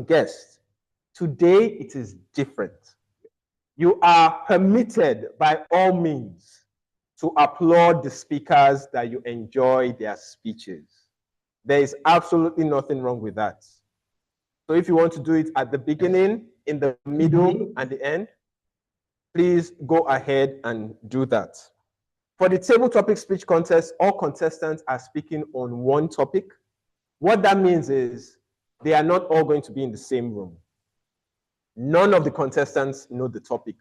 guest. Today, it is different. You are permitted by all means to applaud the speakers that you enjoy their speeches. There is absolutely nothing wrong with that. So if you want to do it at the beginning, in the middle, and the end, please go ahead and do that. For the table topic speech contest, all contestants are speaking on one topic. What that means is they are not all going to be in the same room. None of the contestants know the topic.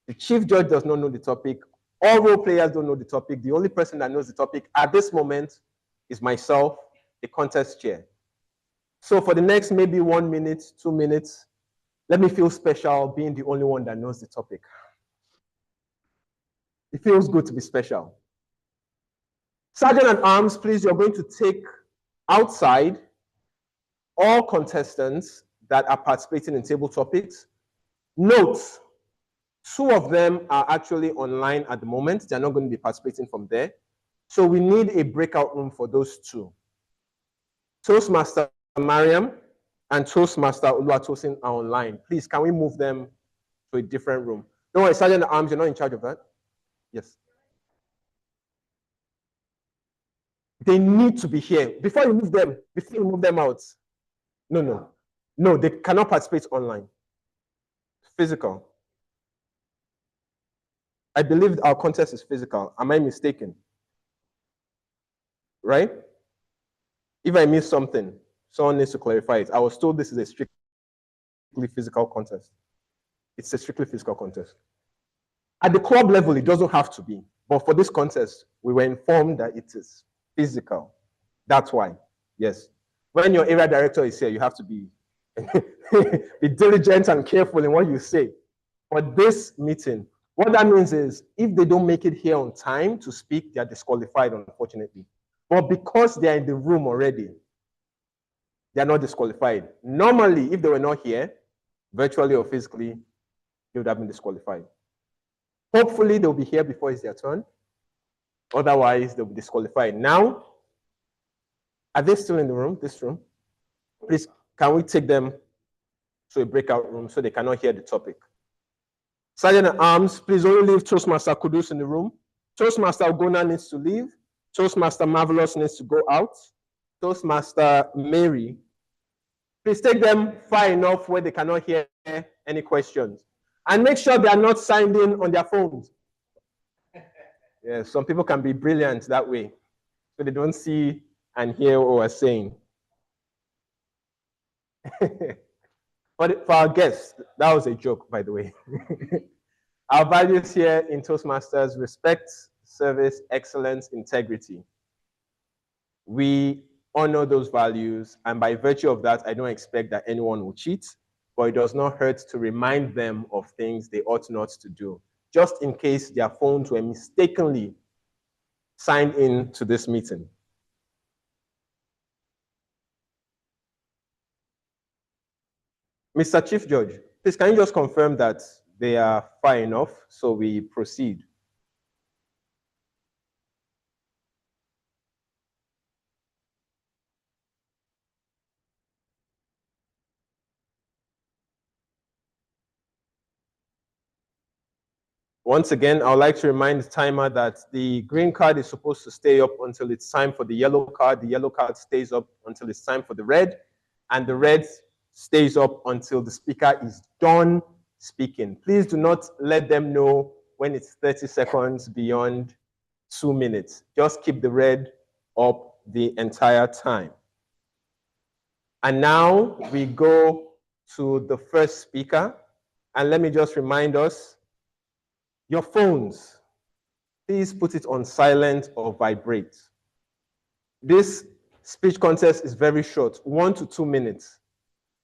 The chief judge does not know the topic. All role players don't know the topic. The only person that knows the topic at this moment is myself, the contest chair. So for the next maybe 1 minute, 2 minutes, let me feel special being the only one that knows the topic. It feels good to be special. Sergeant at Arms, please, you're going to take outside all contestants that are participating in table topics. Note, 2 of them are actually online at the moment. They're not going to be participating from there. So we need a breakout room for those 2. Toastmaster Mariam and Toastmaster Oluwatosin are online. Please, can we move them to a different room? Don't worry, Sergeant at Arms, you're not in charge of that. Yes. They need to be here. Before you move them out. No, they cannot participate online. Physical. I believe our contest is physical. Am I mistaken? Right? If I miss something, someone needs to clarify it. I was told this is a strictly physical contest. It's a strictly physical contest. At the club level, it doesn't have to be. But for this contest, we were informed that it is physical. That's why. Yes. When your area director is here, you have to be, be diligent and careful in what you say. For this meeting, what that means is if they don't make it here on time to speak, they are disqualified, unfortunately. But because they are in the room already, they are not disqualified. Normally, if they were not here, virtually or physically, they would have been disqualified. Hopefully, they'll be here before it's their turn. Otherwise, they'll be disqualified. Now, are they still in the room, this room? Please, can we take them to a breakout room so they cannot hear the topic? Sergeant at Arms, please only leave Toastmaster Kudus in the room. Toastmaster Ogona needs to leave. Toastmaster Marvelous needs to go out. Toastmaster Mary, please take them far enough where they cannot hear any questions. And make sure they are not signed in on their phones. Yeah, some people can be brilliant that way, so they don't see and hear what we're saying. But for our guests, that was a joke, by the way. Our values here in Toastmasters: respect, service, excellence, integrity. We honor those values, and by virtue of that, I don't expect that anyone will cheat, but it does not hurt to remind them of things they ought not to do, just in case their phones were mistakenly signed in to this meeting. Mr. Chief Judge, please can you just confirm that they are far enough so we proceed? Once again, I would like to remind the timer that the green card is supposed to stay up until it's time for the yellow card. The yellow card stays up until it's time for the red, and the red stays up until the speaker is done speaking. Please do not let them know when it's 30 seconds beyond 2 minutes. Just keep the red up the entire time. And now we go to the first speaker. And let me just remind us, your phones, please put it on silent or vibrate. This speech contest is very short, 1 to 2 minutes.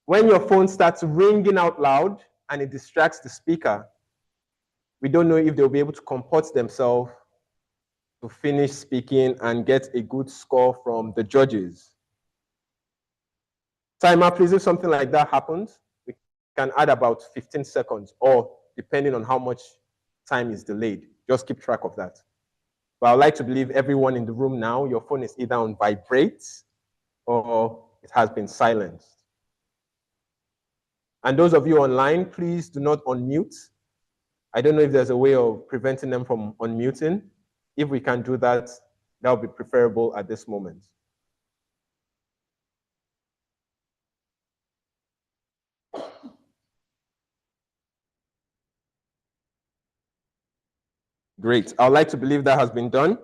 When your phone starts ringing out loud and it distracts the speaker, we don't know if they'll be able to comport themselves to finish speaking and get a good score from the judges. Timer, please, if something like that happens, we can add about 15 seconds, or depending on how much time is delayed. Just keep track of that. But I'd like to believe everyone in the room now, your phone is either on vibrate or it has been silenced. And those of you online, please do not unmute. I don't know if there's a way of preventing them from unmuting. If we can do that, that would be preferable at this moment. Great. I'd like to believe that has been done.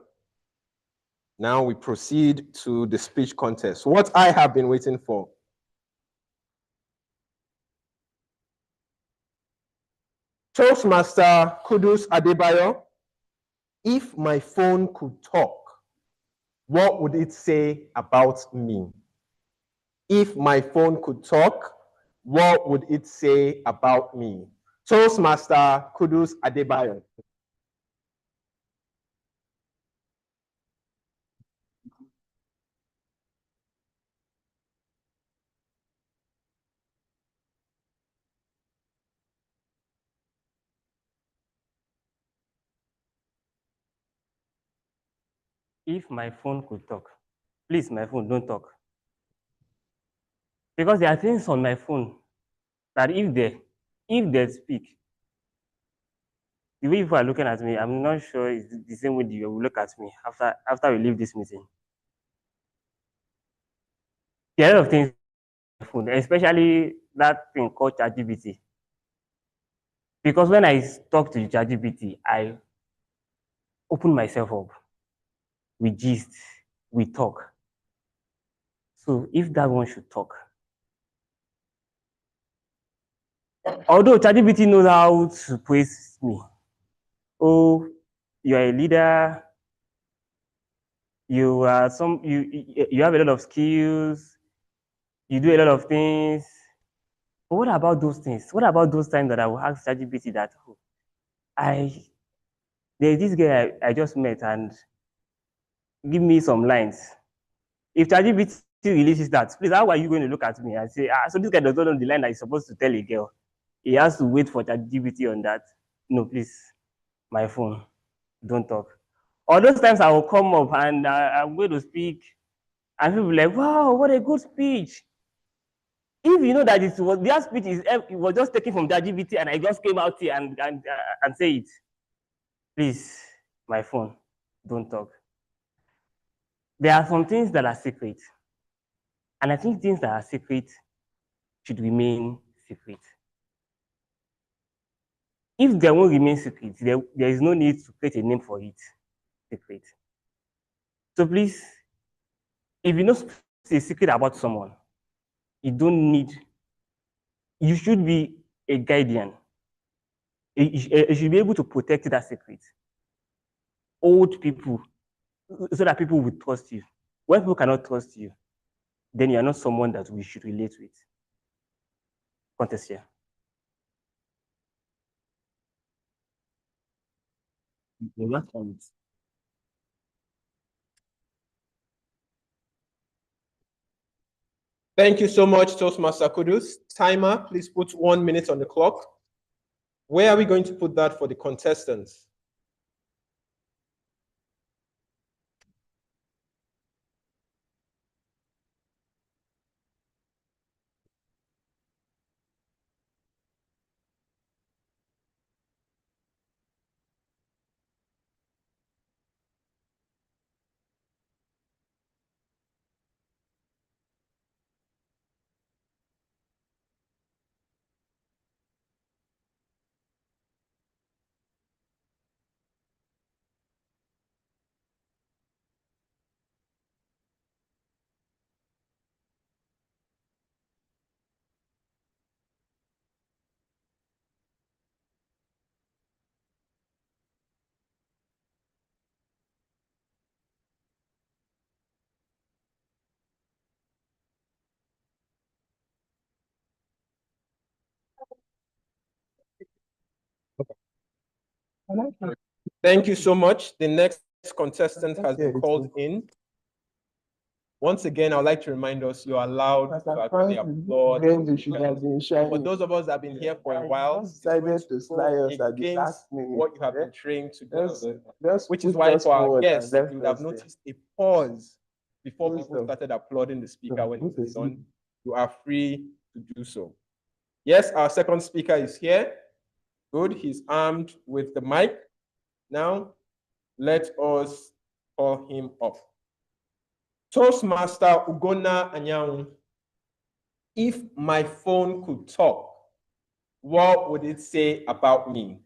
Now we proceed to the speech contest. What I have been waiting for. Toastmaster Kudus Adebayo, if my phone could talk, what would it say about me? If my phone could talk, what would it say about me? Toastmaster Kudus Adebayo. If my phone could talk, please, my phone, don't talk. Because there are things on my phone that if they speak, the way people are looking at me, I'm not sure it's the same way you will look at me after we leave this meeting. There are a lot of things on my phone, especially that thing called ChatGPT. Because when I talk to ChatGPT, I open myself up. We gist, we talk. So if that one should talk, although ChatGPT knows how to praise me, oh, you are a leader, you are you have a lot of skills, you do a lot of things. But what about those things? What about those times that I will ask ChatGPT that, oh, there's this guy I just met and give me some lines. If ChatGPT releases that, please, how are you going to look at me and say, so this guy does not know the line that he's supposed to tell a girl? He has to wait for ChatGPT on that. No, please, my phone, don't talk. All those times I will come up and I'm going to speak, and people will be like, wow, what a good speech. If you know that their speech it was just taken from ChatGPT and I just came out here and say it, please, my phone, don't talk. There are some things that are secret. And I think things that are secret should remain secret. If they won't remain secret, there is no need to create a name for it, secret. So please, if you know a secret about someone, you don't need, you should be a guardian. You should be able to protect that secret. Old people, so that people will trust you. When people cannot trust you, then you are not someone that we should relate with. Contest here. Thank you so much, Toastmaster Kudus. Timer, please put 1 minute on the clock. Where are we going to put that for the contestants? Thank you so much. The next contestant has been called in. Once again, I'd like to remind us you're allowed to actually applaud. For those of us that have been here for a while, decided to slide us against what you have been trained to do. Which is why for our guests, you would have noticed a pause before people started applauding the speaker when it was done. You are free to do so. Yes, our second speaker is here. Good, he's armed with the mic. Now, let us call him up. Toastmaster Ugonna Anyanwu, if my phone could talk, what would it say about me?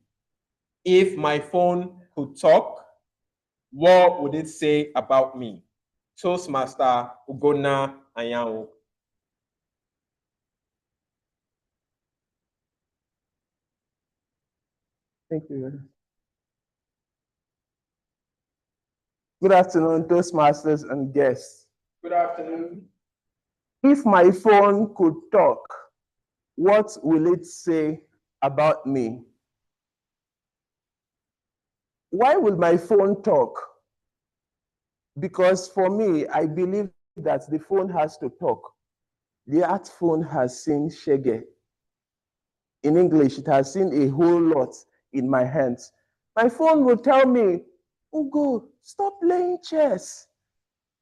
If my phone could talk, what would it say about me? Toastmaster Ugonna Anyanwu. Thank you. Good afternoon, Toastmasters and guests. Good afternoon. If my phone could talk, what will it say about me? Why will my phone talk? Because for me, I believe that the phone has to talk. The art phone has seen shege. In English, it has seen a whole lot in my hands. My phone will tell me, Ugo, stop playing chess.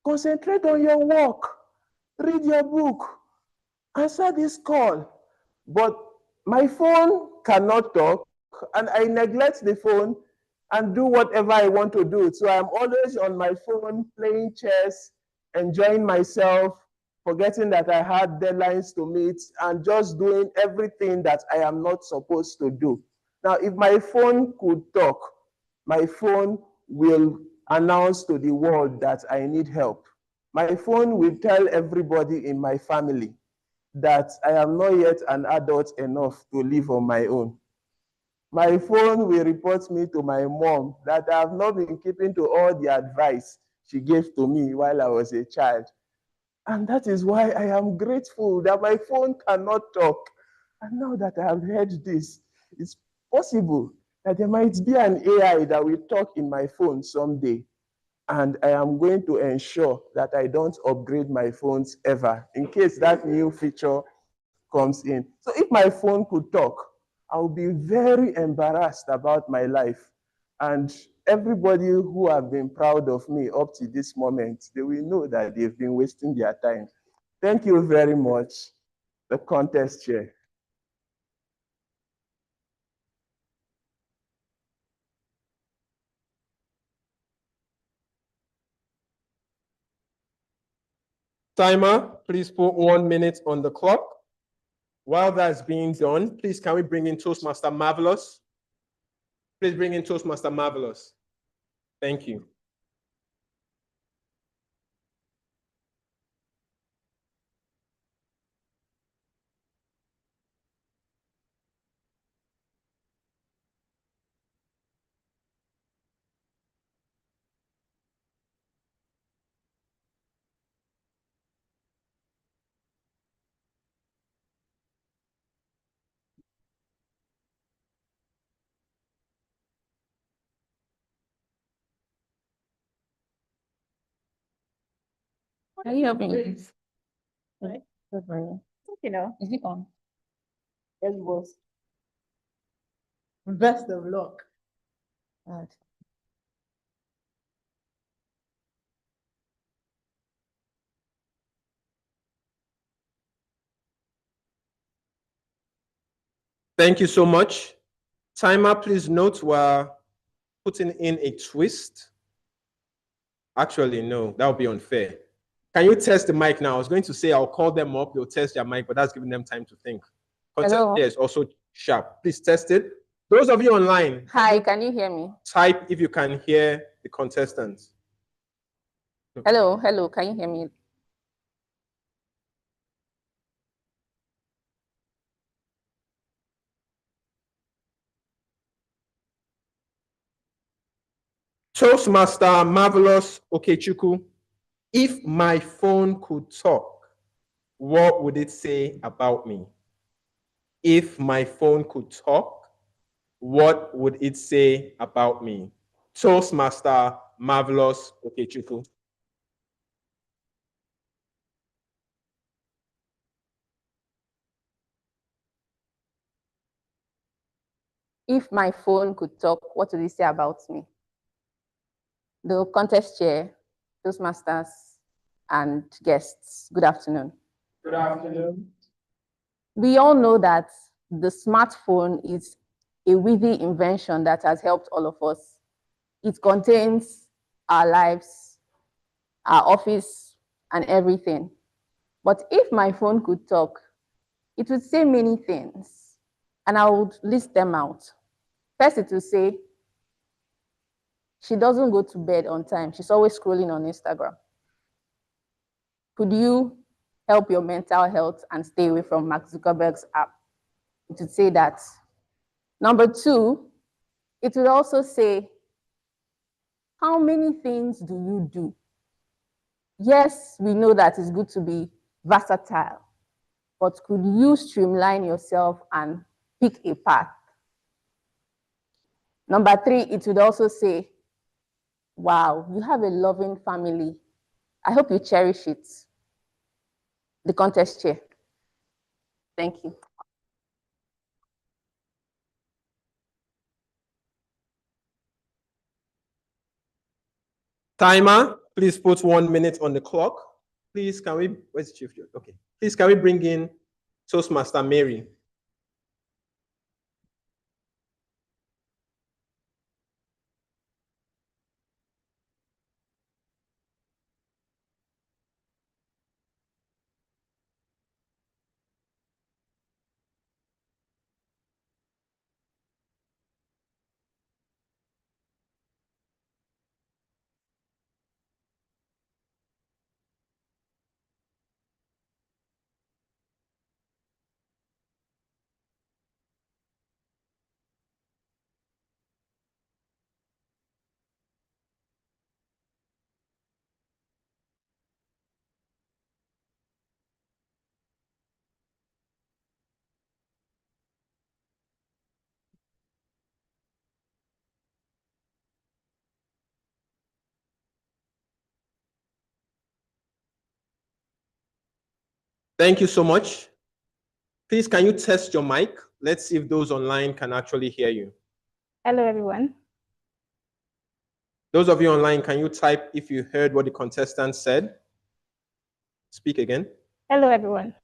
Concentrate on your work. Read your book. Answer this call. But my phone cannot talk, and I neglect the phone and do whatever I want to do. So I'm always on my phone playing chess, enjoying myself, forgetting that I had deadlines to meet, and just doing everything that I am not supposed to do. Now, if my phone could talk, my phone will announce to the world that I need help. My phone will tell everybody in my family that I am not yet an adult enough to live on my own. My phone will report me to my mom that I have not been keeping to all the advice she gave to me while I was a child. And that is why I am grateful that my phone cannot talk. And now that I have heard this, it's possible that there might be an AI that will talk in my phone someday. And I am going to ensure that I don't upgrade my phones ever in case that new feature comes in. So if my phone could talk, I'll be very embarrassed about my life. And everybody who have been proud of me up to this moment, they will know that they've been wasting their time. Thank you very much, the contest chair. Timer, please put 1 minute on the clock. While that's being done, please can we bring in Toastmaster Marvelous? Please bring in Toastmaster Marvelous. Thank you. Can you help me? Right. You know, is it on? Yes, boss. Best of luck. Right. Thank you so much. Timer, please note we're putting in a twist. Actually, no, that would be unfair. Can you test the mic now? I was going to say I'll call them up, they'll test their mic, but that's giving them time to think. Hello? Yes, also sharp. Please test it. Those of you online, Hi, can you hear me? type if you can hear the contestants. Hello, hello, can you hear me? Toastmaster Marvelous Okechukwu, if my phone could talk, what would it say about me? If my phone could talk, what would it say about me? Toastmaster Marvelous Okechukwu. If my phone could talk, what would it say about me? The contest chair, Toastmasters, and guests, good afternoon. Good afternoon. We all know that the smartphone is a witty invention that has helped all of us. It contains our lives, our office, and everything. But if my phone could talk, it would say many things, and I would list them out. First, it will say, she doesn't go to bed on time. She's always scrolling on Instagram. Could you help your mental health and stay away from Mark Zuckerberg's app? It would say that. Number two, it would also say, how many things do you do? Yes, we know that it's good to be versatile, but could you streamline yourself and pick a path? Number three, it would also say, wow, you have a loving family. I hope you cherish it. The contest chair. Thank you. Timer, please put 1 minute on the clock. Please, can we, where's Chief Judge? Okay. Please, can we bring in Toastmaster Mary? Thank you so much. Please, can you test your mic? Let's see if those online can actually hear you. Hello, everyone. Those of you online, can you type if you heard what the contestant said? Speak again. Hello, everyone.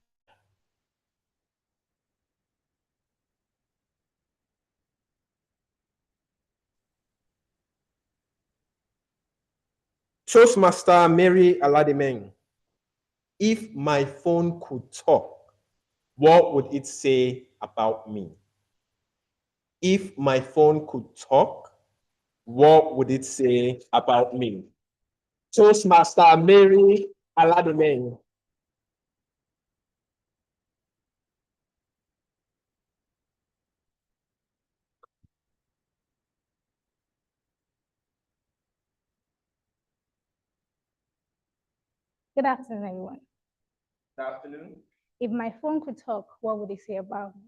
Toastmaster Mary Aladimeng, if my phone could talk, what would it say about me? If my phone could talk, what would it say about me? Toastmaster Mary Aladimeng. Good afternoon, everyone. Good afternoon. If my phone could talk, what would it say about me?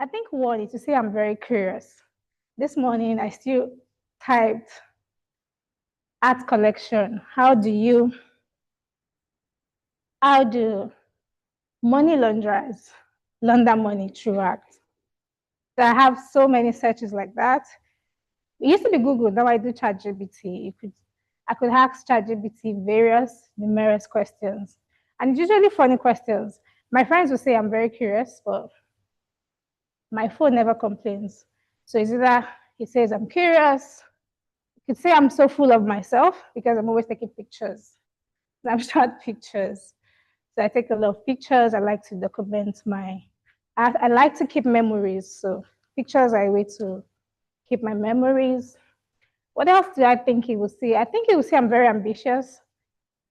I think one is to say I'm very curious. This morning, I still typed art collection. How do money launderers launder money through art? So I have so many searches like that. It used to be Google, now I do ChatGPT. I could ask ChatGPT various numerous questions. And it's usually funny questions. My friends will say I'm very curious, but my phone never complains. So it's either it says I'm curious, it could say I'm so full of myself because I'm always taking pictures, snapshot pictures. So I take a lot of pictures. I like to document I like to keep memories. So pictures are a way to keep my memories. What else do I think it will see? I think it will see I'm very ambitious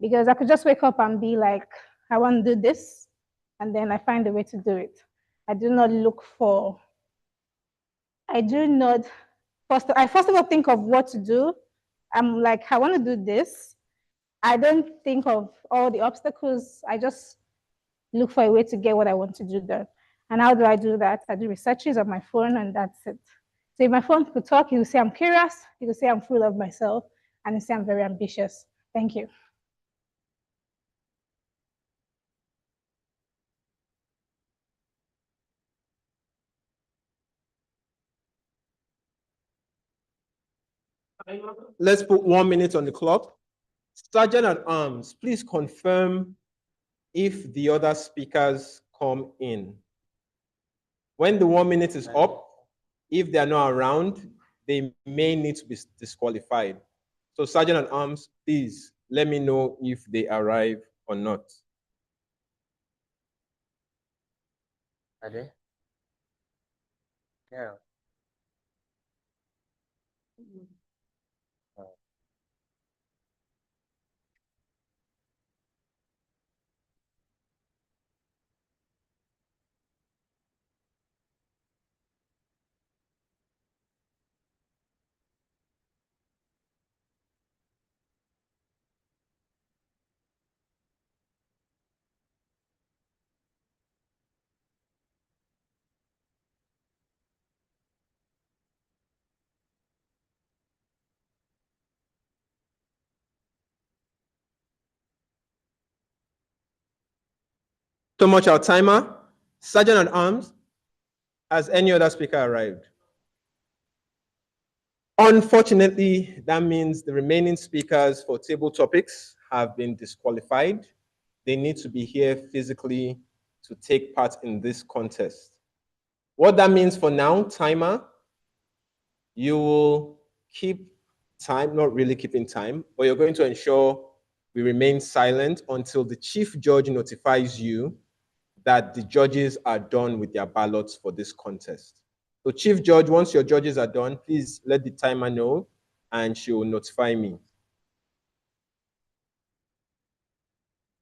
because I could just wake up and be like, I want to do this, and then I find a way to do it. I do not look for, I first of all think of what to do. I'm like, I want to do this. I don't think of all the obstacles. I just look for a way to get what I want to do done. And how do I do that? I do researches on my phone, and that's it. So if my phone could talk, it would say I'm curious, it would say I'm full of myself, and it would say I'm very ambitious. Thank you. Let's put 1 minute on the clock. Sergeant at Arms, please confirm if the other speakers come in. When the 1 minute is up, if they are not around, they may need to be disqualified. So Sergeant at Arms, please let me know if they arrive or not. Are they? Yeah. So much our timer. Sergeant at Arms, has any other speaker arrived? Unfortunately, that means the remaining speakers for table topics have been disqualified. They need to be here physically to take part in this contest. What that means for now, timer, you will keep time, not really keeping time, but you're going to ensure we remain silent until the chief judge notifies you that the judges are done with their ballots for this contest. So chief judge, once your judges are done, please let the timer know and she will notify me.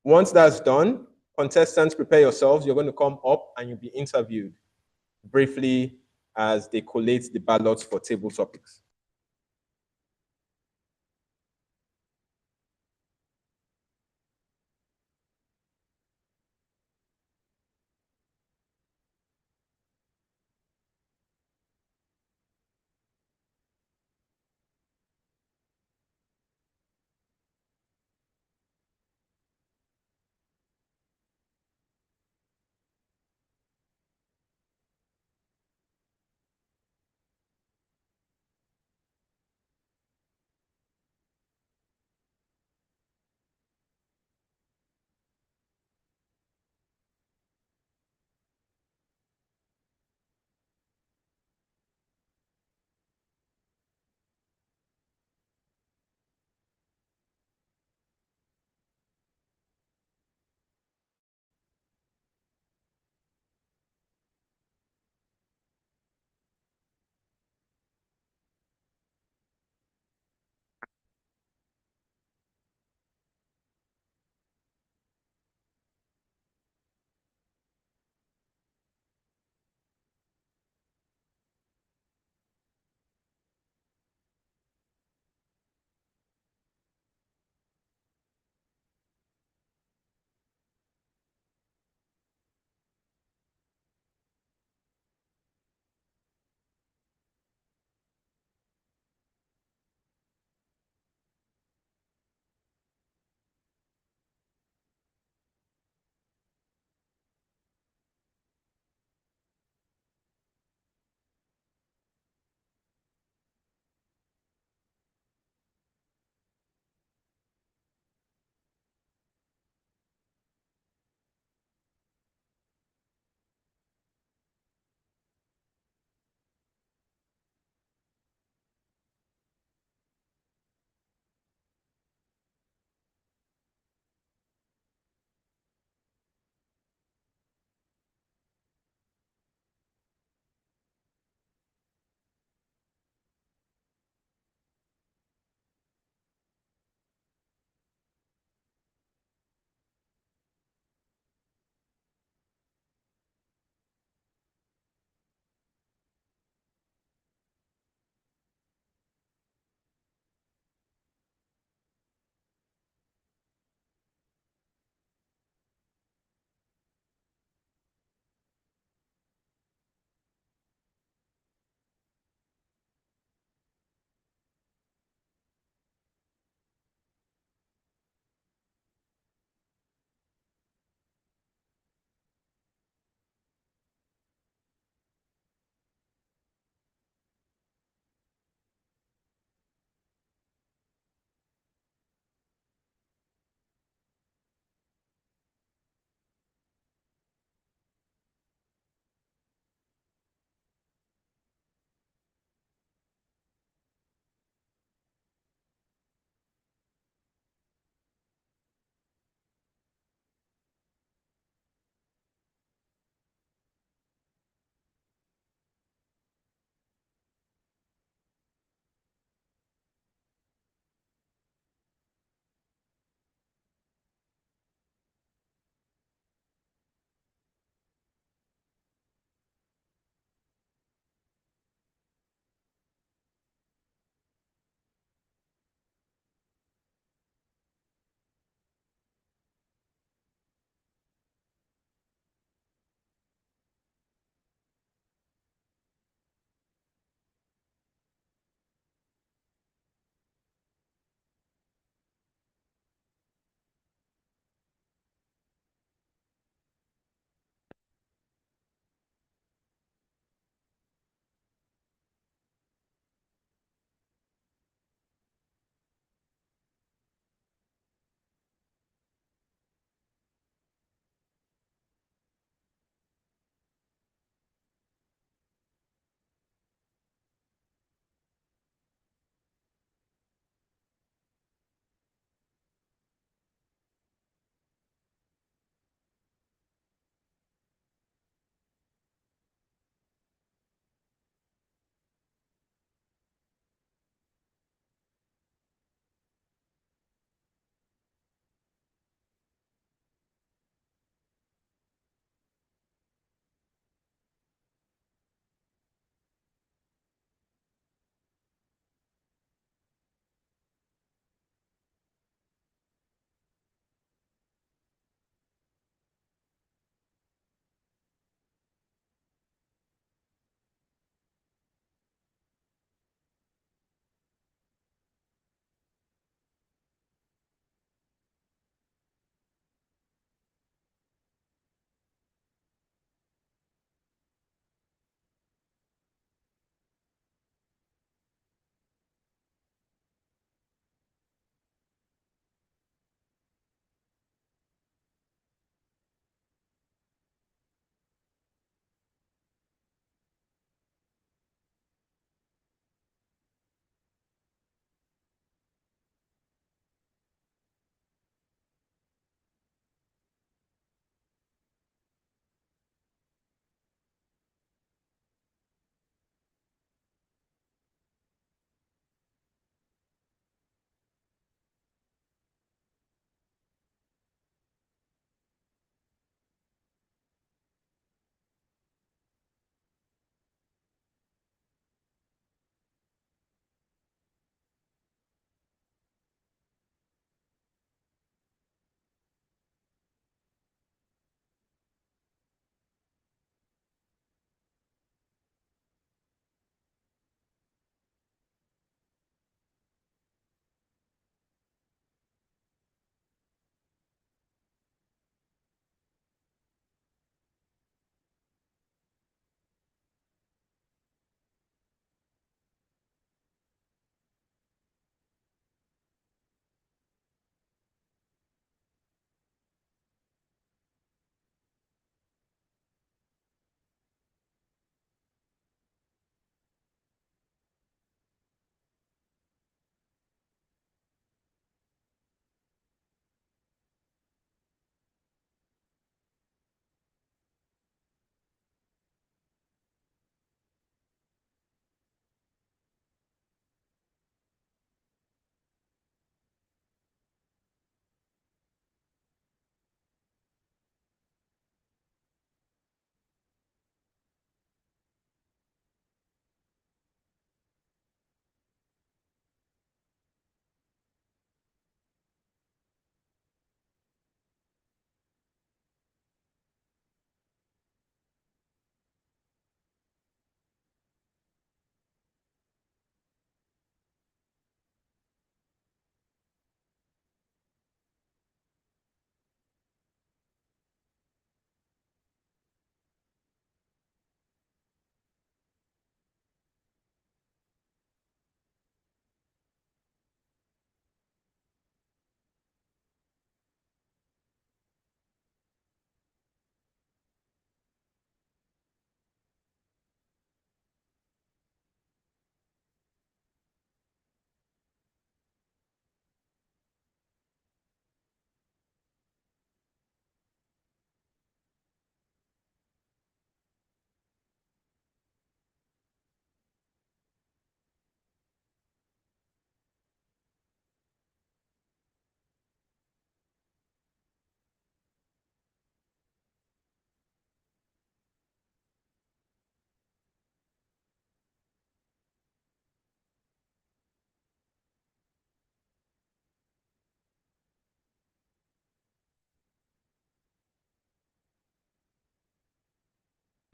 Once that's done, contestants, prepare yourselves. You're going to come up and you'll be interviewed briefly as they collate the ballots for table topics.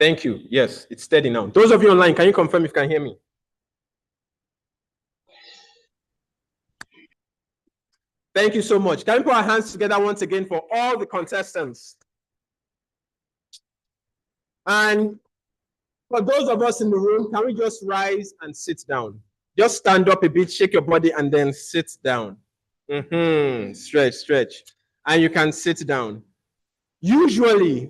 Thank you. Yes, it's steady now. Those of you online, can you confirm if you can hear me? Thank you so much. Can we put our hands together once again for all the contestants? And for those of us in the room, can we just rise and sit down? Just stand up a bit, shake your body, and then sit down. Stretch, stretch. And you can sit down. Usually,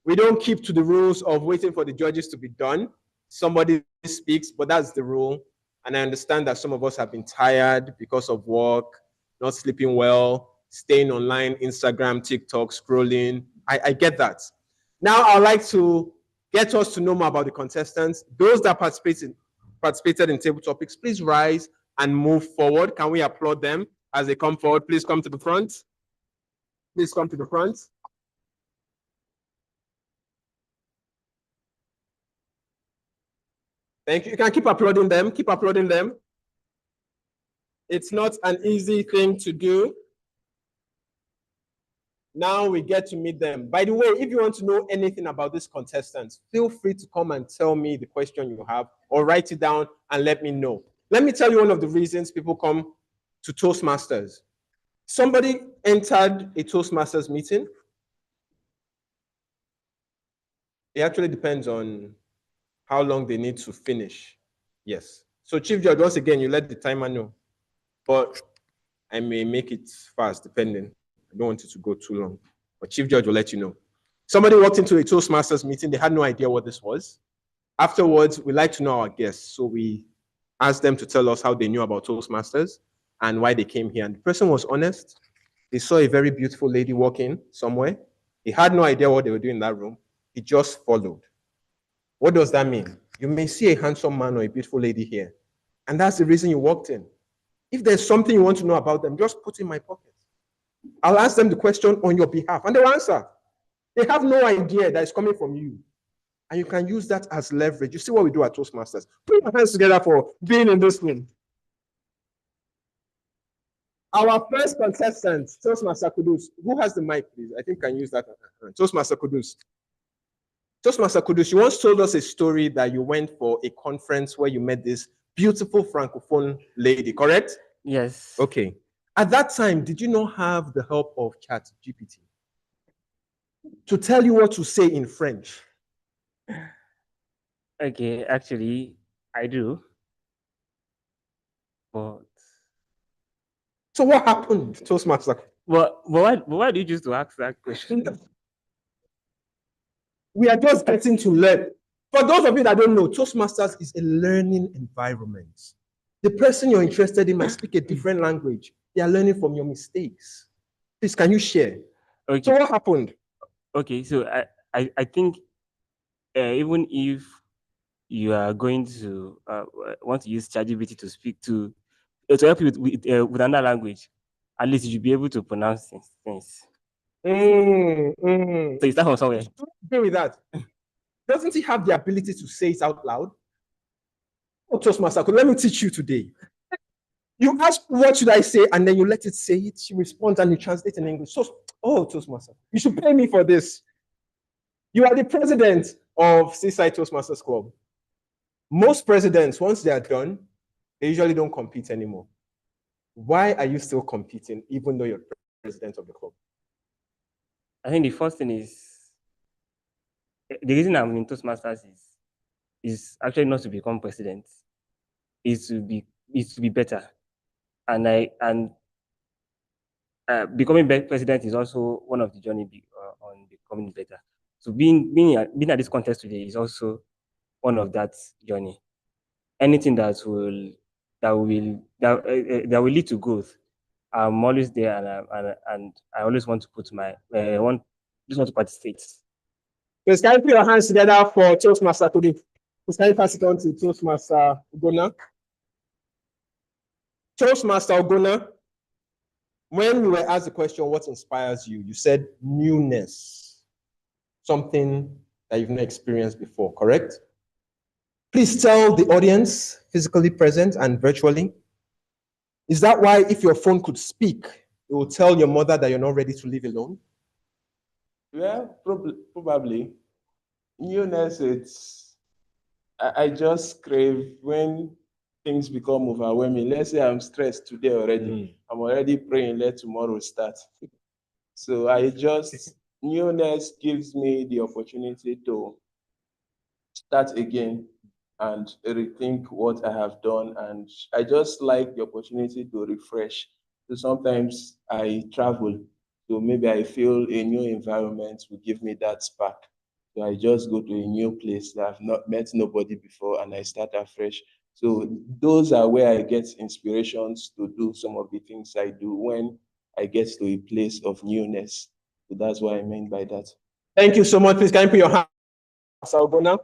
we don't keep to the rules of waiting for the judges to be done. Somebody speaks, but that's the rule. And I understand that some of us have been tired because of work, not sleeping well, staying online, Instagram, TikTok, scrolling. I get that. Now, I'd like to get us to know more about the contestants. Those that participated in table topics, please rise and move forward. Can we applaud them as they come forward? Please come to the front. Please come to the front. Thank you. You can keep applauding them. Keep applauding them. It's not an easy thing to do. Now we get to meet them. By the way, if you want to know anything about these contestants, feel free to come and tell me the question you have or write it down and let me know. Let me tell you one of the reasons people come to Toastmasters. Somebody entered a Toastmasters meeting. It actually depends on how long they need to finish. Yes. So Chief Judge, once again, you let the timer know. But I may make it fast, depending. I don't want it to go too long. But Chief Judge will let you know. Somebody walked into a Toastmasters meeting. They had no idea what this was. Afterwards, we like to know our guests. So we asked them to tell us how they knew about Toastmasters and why they came here. And the person was honest. They saw a very beautiful lady walking somewhere. He had no idea what they were doing in that room. He just followed. What does that mean? You may see a handsome man or a beautiful lady here, and that's the reason you walked in. If there's something you want to know about them, just put in my pocket. I'll ask them the question on your behalf, and they'll answer. They have no idea that it's coming from you, and you can use that as leverage. You see what we do at Toastmasters. Put your hands together for being in this room. Our first contestant, Toastmaster Kudus. Who has the mic, please? I think I can use that. Toastmaster Kudus. Toastmaster Kudus, you once told us a story that you went for a conference where you met this beautiful Francophone lady, correct? Yes. Okay. At that time, did you not have the help of ChatGPT to tell you what to say in French? Okay, actually, I do. But so what happened, Toastmaster? But why do you choose to ask that question? We are just getting to learn. For those of you that don't know, Toastmasters is a learning environment. The person you're interested in might speak a different language. They are learning from your mistakes. Please, can you share? Okay. So what happened? Okay, so I think even if you are going to want to use ChatGPT to speak to help you with another language, at least you should be able to pronounce things. So you start from somewhere. Agree with that. Doesn't he have the ability to say it out loud? Oh, Toastmaster, let me teach you today. You ask, what should I say? And then you let it say it. She responds and you translate in English. So, oh, Toastmaster, you should pay me for this. You are the president of Seaside Toastmasters Club. Most presidents, once they are done, they usually don't compete anymore. Why are you still competing, even though you're president of the club? I think the first thing is, the reason I'm in Toastmasters is actually not to become president. Is to be better. And becoming president is also one of the journey on becoming better. So being at this contest today is also one of that journey. Anything that will lead to growth, I'm always there, and I always want to put my just want to participate. Please, can you put your hands together for Toastmaster today? Please, can you pass it on to Toastmaster Ogona? Toastmaster Ogona, when we were asked the question, what inspires you? You said newness, something that you've not experienced before, correct? Please tell the audience, physically present and virtually, is that why if your phone could speak, it will tell your mother that you're not ready to live alone? Yeah, probably. Newness, I just crave when things become overwhelming. Let's say I'm stressed today already. I'm already praying, let tomorrow start. So newness gives me the opportunity to start again and rethink what I have done. And I just like the opportunity to refresh. So sometimes I travel. So maybe I feel a new environment will give me that spark. So I just go to a new place that I've not met nobody before and I start afresh. So those are where I get inspirations to do some of the things I do when I get to a place of newness. So that's what I mean by that. Thank you so much. Please, can you put your hand Salgona?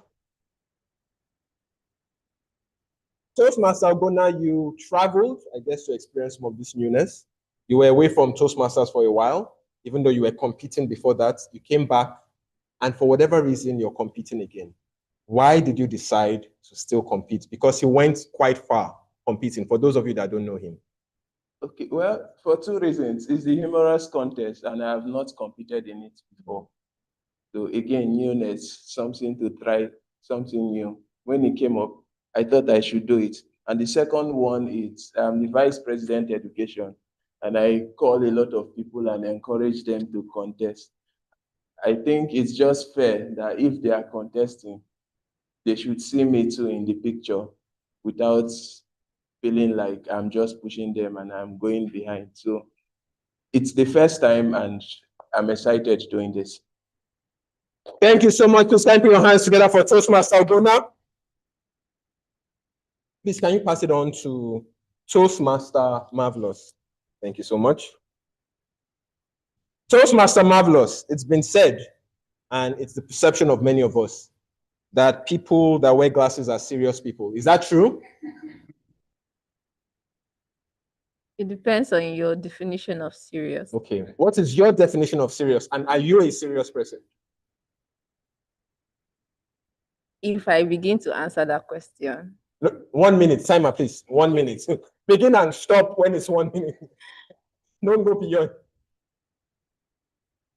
Toastmaster Salgona, you traveled, I guess, to experience some of this newness. You were away from Toastmasters for a while, even though you were competing before that. You came back, and for whatever reason, you're competing again. Why did you decide to still compete? Because he went quite far competing, for those of you that don't know him. Okay, well, for two reasons. It's the humorous contest, and I have not competed in it before. So again, newness, something to try, something new. When it came up, I thought I should do it. And the second one is the Vice President Education. And I call a lot of people and encourage them to contest. I think it's just fair that if they are contesting, they should see me too in the picture without feeling like I'm just pushing them and I'm going behind. So it's the first time and I'm excited doing this. Thank you so much. Please, can you put your hands together for Toastmaster Salgona? Please, can you pass it on to Toastmaster Marvelous? Thank you so much. Toastmaster Marvelous, it's been said, and it's the perception of many of us, that people that wear glasses are serious people. Is that true? It depends on your definition of serious. Okay. What is your definition of serious? And are you a serious person? If I begin to answer that question, Look, 1 minute, timer, please. 1 minute. Begin and stop when it's 1 minute. Don't go beyond.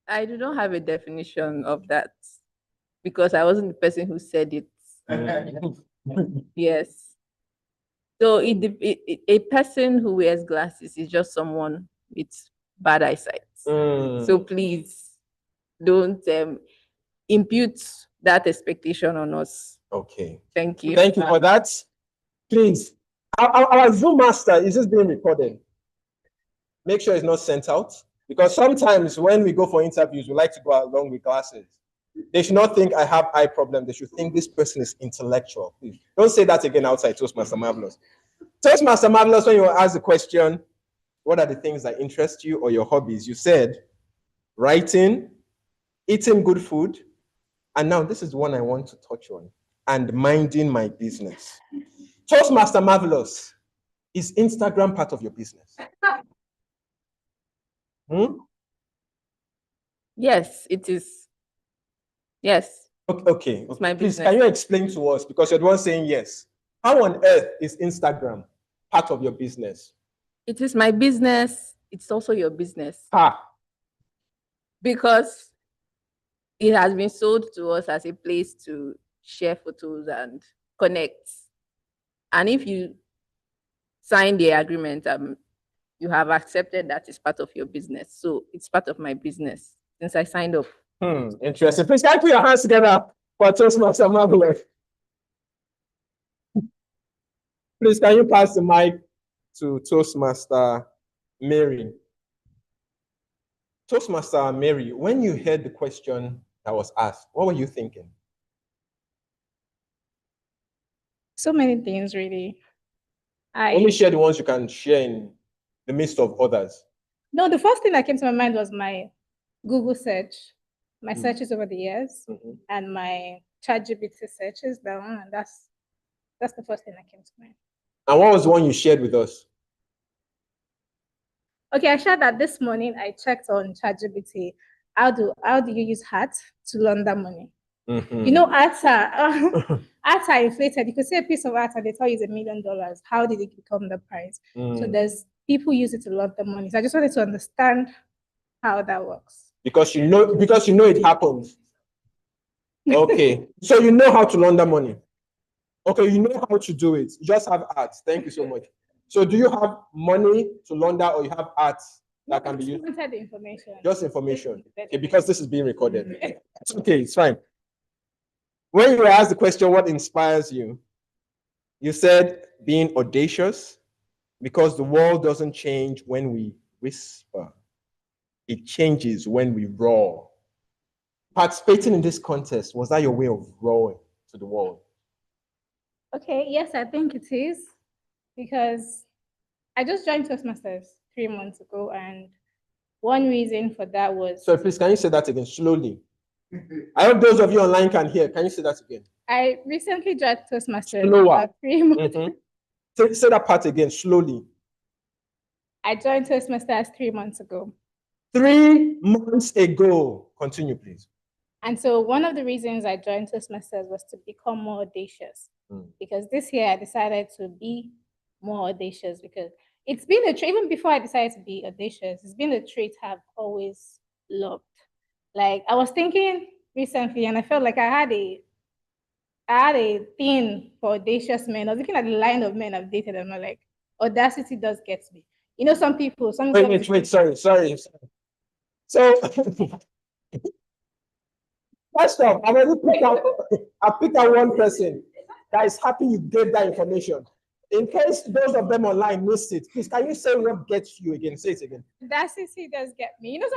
I do not have a definition of that because I wasn't the person who said it. Yes. So a person who wears glasses is just someone with bad eyesight. So please don't impute that expectation on us. Okay. Thank you. Thank you for that. Please, our Zoom master, is this being recorded? Make sure it's not sent out. Because sometimes when we go for interviews, we like to go along with glasses. They should not think I have eye problem. They should think this person is intellectual. Please don't say that again outside Toastmaster Marvelous. Toastmaster Marvelous, when you were asked the question, what are the things that interest you or your hobbies? You said writing, eating good food, and now this is one I want to touch on, and minding my business. Toastmaster Marvelous, is Instagram part of your business? Yes, it is. Yes. Okay. It's my Please, business. can you explain to us, because you're the one saying yes, how on earth is Instagram part of your business? It is my business. It's also your business. Because it has been sold to us as a place to share photos and connect. And if you sign the agreement, you have accepted that it's part of your business. So it's part of my business since I signed up. Interesting. Please, can you put your hands together for Toastmaster Marvelous? Please, can you pass the mic to Toastmaster Mary? Toastmaster Mary, when you heard the question that was asked, what were you thinking? So many things, really. Only share the ones you can share in the midst of others. No, the first thing that came to my mind was my Google search, my searches over the years, and my ChatGPT searches. That one, and that's the first thing that came to mind. And what was the one you shared with us? Okay, I shared that this morning. I checked on ChatGPT. How do you use art to launder money? You know, art are inflated. You could see a piece of art and they tell you it's $1 million. How did it become the price? So there's people use it to launder money. So I just wanted to understand how that works. Because you know it happens. Okay, so you know how to launder money. Okay, you know how to do it. You just have art. Thank you so much. So do you have money to launder or you have art that can be used? Wanted the information. Just information. Okay, because this is being recorded. It's okay, it's fine. When you were asked the question, what inspires you? You said being audacious, because the world doesn't change when we whisper. It changes when we roar. Participating in this contest, was that your way of roaring to the world? Okay, yes, I think it is, because I just joined Toastmasters 3 months ago, and one reason for that was So please, can you say that again slowly? I hope those of you online can hear. Can you say that again? I recently joined Toastmasters Slower. about 3 months. Say that part again slowly. I joined Toastmasters 3 months ago. 3 months ago. Continue, please. And so one of the reasons I joined Toastmasters was to become more audacious. Because this year I decided to be more audacious, because it's been a trait, even before I decided to be audacious, it's been a trait I've always loved. Like, I was thinking recently, and I felt like I had a thing for audacious men. I was looking at the line of men I've dated, and I'm like, audacity does get me. You know, some people, Wait, sorry. So first off, I picked out one person that is happy you gave that information. In case those of them online missed it, please, can you say what gets you again? Say it again. Audacity does get me. You know,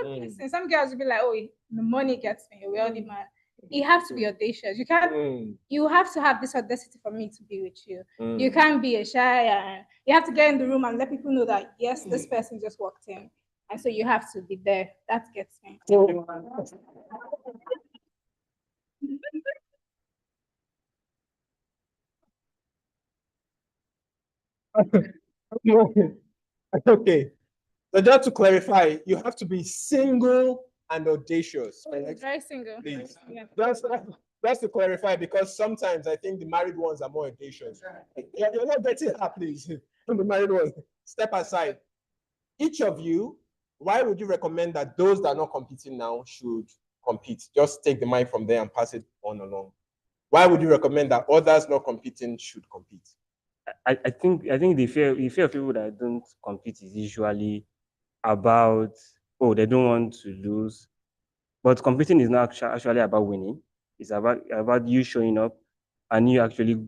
some girls will be like, oh, the money gets me, we're all the man. You have to be audacious. You can't, you have to have this audacity for me to be with you. You can't be a shy, and you have to get in the room and let people know that, yes, this person just walked in. And so you have to be there. That gets me. Okay. So just to clarify, you have to be single and audacious. Very single. Please. Yeah. That's to clarify, because sometimes I think the married ones are more audacious. You're not getting her, please. The married ones, step aside. Each of you, why would you recommend that those that are not competing now should compete? Just take the mic from there and pass it on along. Why would you recommend that others not competing should compete? I think the fear of people that don't compete is usually about, oh, they don't want to lose. But competing is not actually about winning. It's about you showing up and you actually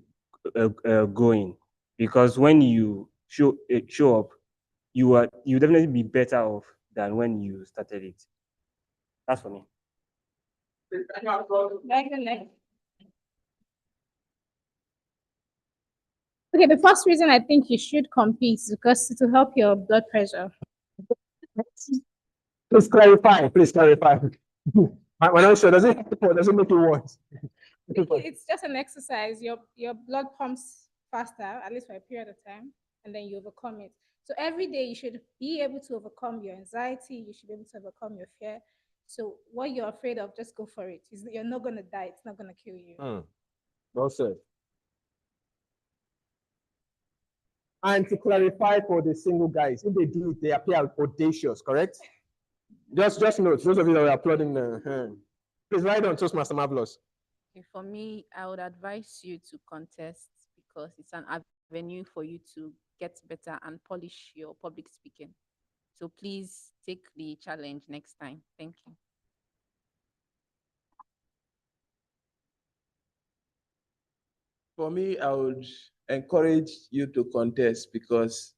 going. Because when you show up, you definitely be better off than when you started it. That's for me. Okay, the first reason I think you should compete is because to help your blood pressure. Please clarify. When I'm sure, does it make it worse? It's just an exercise. Your blood pumps faster, at least for a period of time, and then you overcome it. So every day you should be able to overcome your anxiety. You should be able to overcome your fear. So what you're afraid of, just go for it. You're not going to die. It's not going to kill you. Well said. And to clarify for the single guys, if they do it, they appear audacious, correct? Just note, those of you that are applauding please write on Toastmaster Marvelous. For me, I would advise you to contest, because it's an avenue for you to get better and polish your public speaking. So please take the challenge next time. Thank you. For me, I would encourage you to contest, because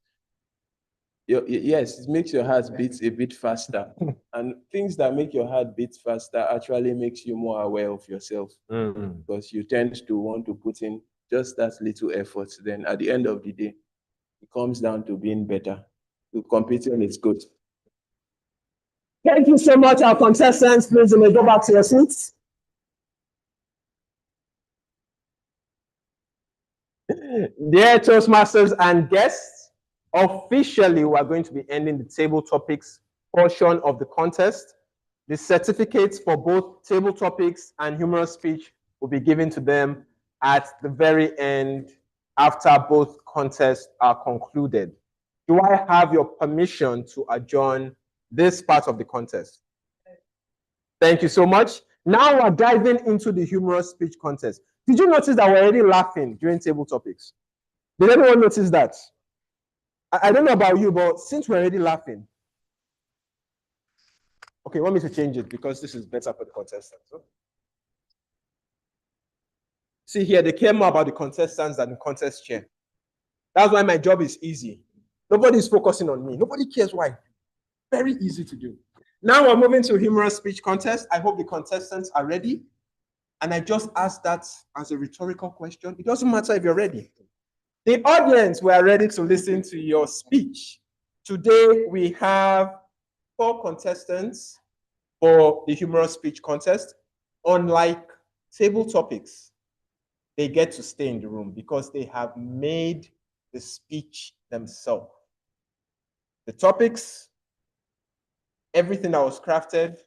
yes, it makes your heart beat a bit faster. And things that make your heart beat faster actually makes you more aware of yourself, because you tend to want to put in just that little effort. Then at the end of the day, it comes down to being better. So competing is good. Thank you so much, our contestants. Please, you may go back to your seats. Dear Toastmasters and guests, officially, we are going to be ending the table topics portion of the contest. The certificates for both table topics and humorous speech will be given to them at the very end, after both contests are concluded. Do I have your permission to adjourn this part of the contest? Thank you so much. Now we're diving into the humorous speech contest. Did you notice that we're already laughing during table topics? Did anyone notice that? I don't know about you, but since we're already laughing, okay, want me to change it because this is better for the contestants. Huh? See here, they care more about the contestants than the contest chair. That's why my job is easy. Nobody's focusing on me. Nobody cares why. Very easy to do. Now we're moving to humorous speech contest. I hope the contestants are ready. And I just asked that as a rhetorical question. It doesn't matter if you're ready. The audience, we are ready to listen to your speech. Today we have 4 contestants for the humorous speech contest. Unlike table topics, they get to stay in the room because they have made the speech themselves. The topics, everything that was crafted,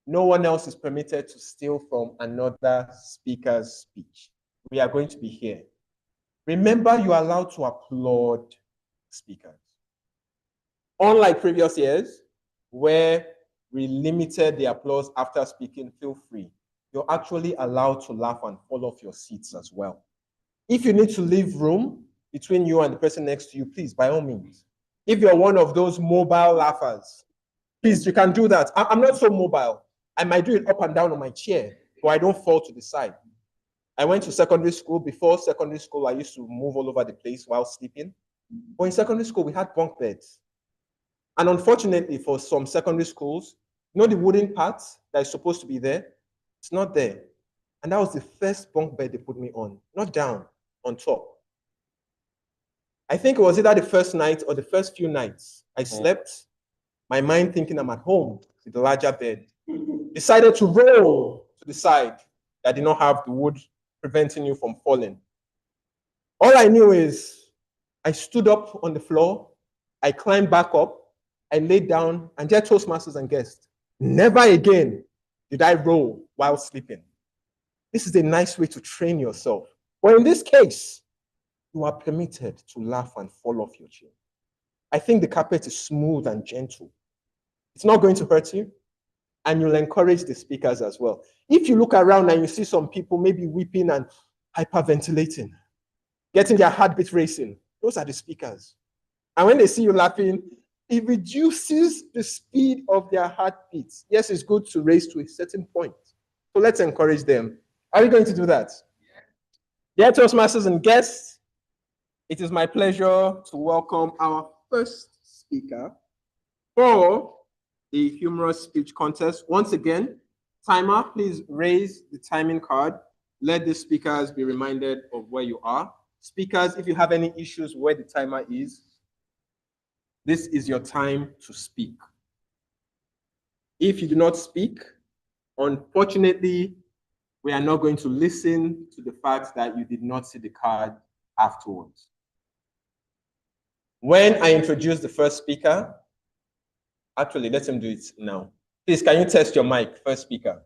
no one else is permitted to steal from another speaker's speech. We are going to be here. Remember, you are allowed to applaud speakers. Unlike previous years, where we limited the applause after speaking, feel free. You're actually allowed to laugh and fall off your seats as well. If you need to leave room between you and the person next to you, please, by all means. If you're one of those mobile laughers, please, you can do that. I'm not so mobile. I might do it up and down on my chair, but I don't fall to the side. I went to secondary school. Before secondary school, I used to move all over the place while sleeping. But in secondary school, we had bunk beds. And unfortunately, for some secondary schools, you know the wooden part that is supposed to be there? It's not there. And that was the first bunk bed they put me on, not down, on top. I think it was either the first night or the first few nights I slept, my mind thinking I'm at home with the larger bed, decided to roll to the side that did not have the wood preventing you from falling. All I knew is I stood up on the floor, I climbed back up, I laid down, and dear Toastmasters and guests, never again did I roll while sleeping. This is a nice way to train yourself. But in this case, you are permitted to laugh and fall off your chair. I think the carpet is smooth and gentle. It's not going to hurt you, and you'll encourage the speakers as well. If you look around and you see some people maybe weeping and hyperventilating, getting their heartbeat racing, those are the speakers. And when they see you laughing, it reduces the speed of their heartbeats. Yes, it's good to race to a certain point. So let's encourage them. Are we going to do that? Dear Toastmasters and guests, it is my pleasure to welcome our first speaker for the humorous speech contest. Once again, timer, please raise the timing card. Let the speakers be reminded of where you are. Speakers, if you have any issues where the timer is, this is your time to speak. If you do not speak, unfortunately, we are not going to listen to the fact that you did not see the card afterwards. When I introduce the first speaker, actually, let him do it now. Please, can you test your mic, first speaker?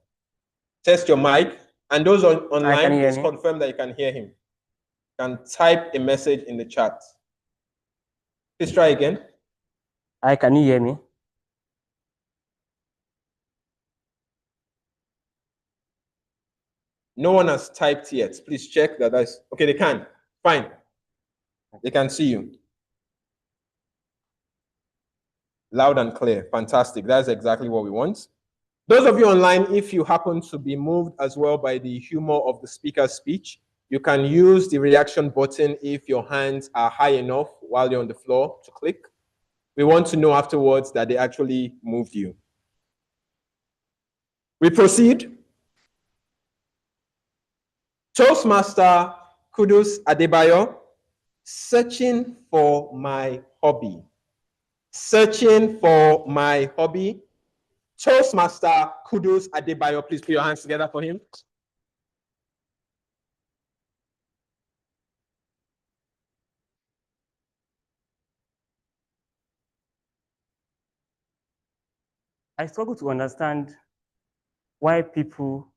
Test your mic. And those online, please confirm that you can hear him. You can type a message in the chat. Please try again. Hi, can you hear me? No one has typed yet. Please check that that's okay. They can. Fine. They can see you. Loud and clear. Fantastic. That's exactly what we want. Those of you online, if you happen to be moved as well by the humor of the speaker's speech, you can use the reaction button if your hands are high enough while you're on the floor to click. We want to know afterwards that they actually moved you. We proceed. Toastmaster Kudus Adebayo, searching for my hobby. Searching for my hobby. Toastmaster Kudus Adebayo, please put your hands together for him. I struggle to understand why people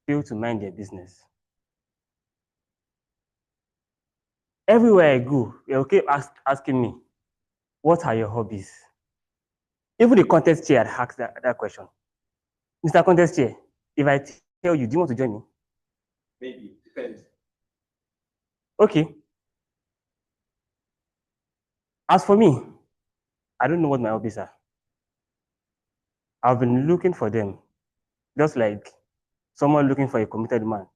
fail to mind their business. Everywhere I go, they'll keep asking me, what are your hobbies? Even the contest chair had asked that question. Mr. Contest Chair, If I tell you, do you want to join me? Maybe. Depends. Okay. As for me, I don't know what my hobbies are. I've been looking for them, just like someone looking for a committed man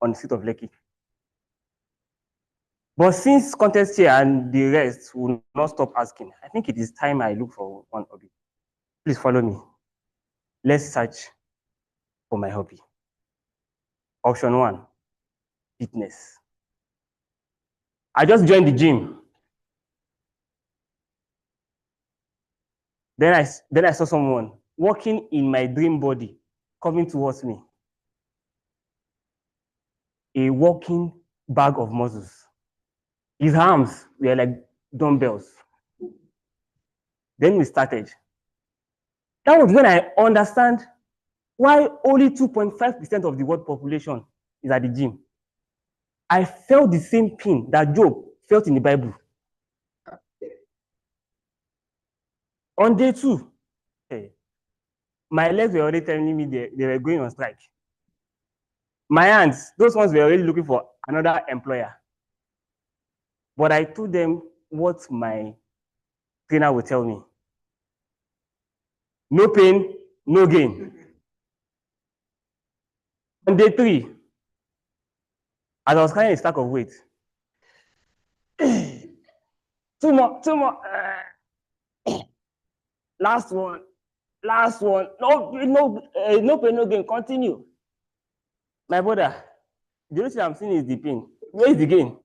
on the street of Lekki. But since contest here and the rest will not stop asking, I think it is time I look for one hobby. Please follow me. Let's search for my hobby. Option 1, fitness. I just joined the gym. Then I saw someone walking in my dream body coming towards me. A walking bag of muscles. His arms were like dumbbells. Then we started. That was when I understand why only 2.5% of the world population is at the gym. I felt the same pain that Job felt in the Bible. On day 2, my legs were already telling me they were going on strike. My hands, those ones were already looking for another employer. But I told them what my trainer would tell me. No pain, no gain. On day 3, as I was carrying a stack of weight, two more. Last one. No pain, no gain. Continue. My brother, the only thing I'm seeing is the pain. Where is the gain?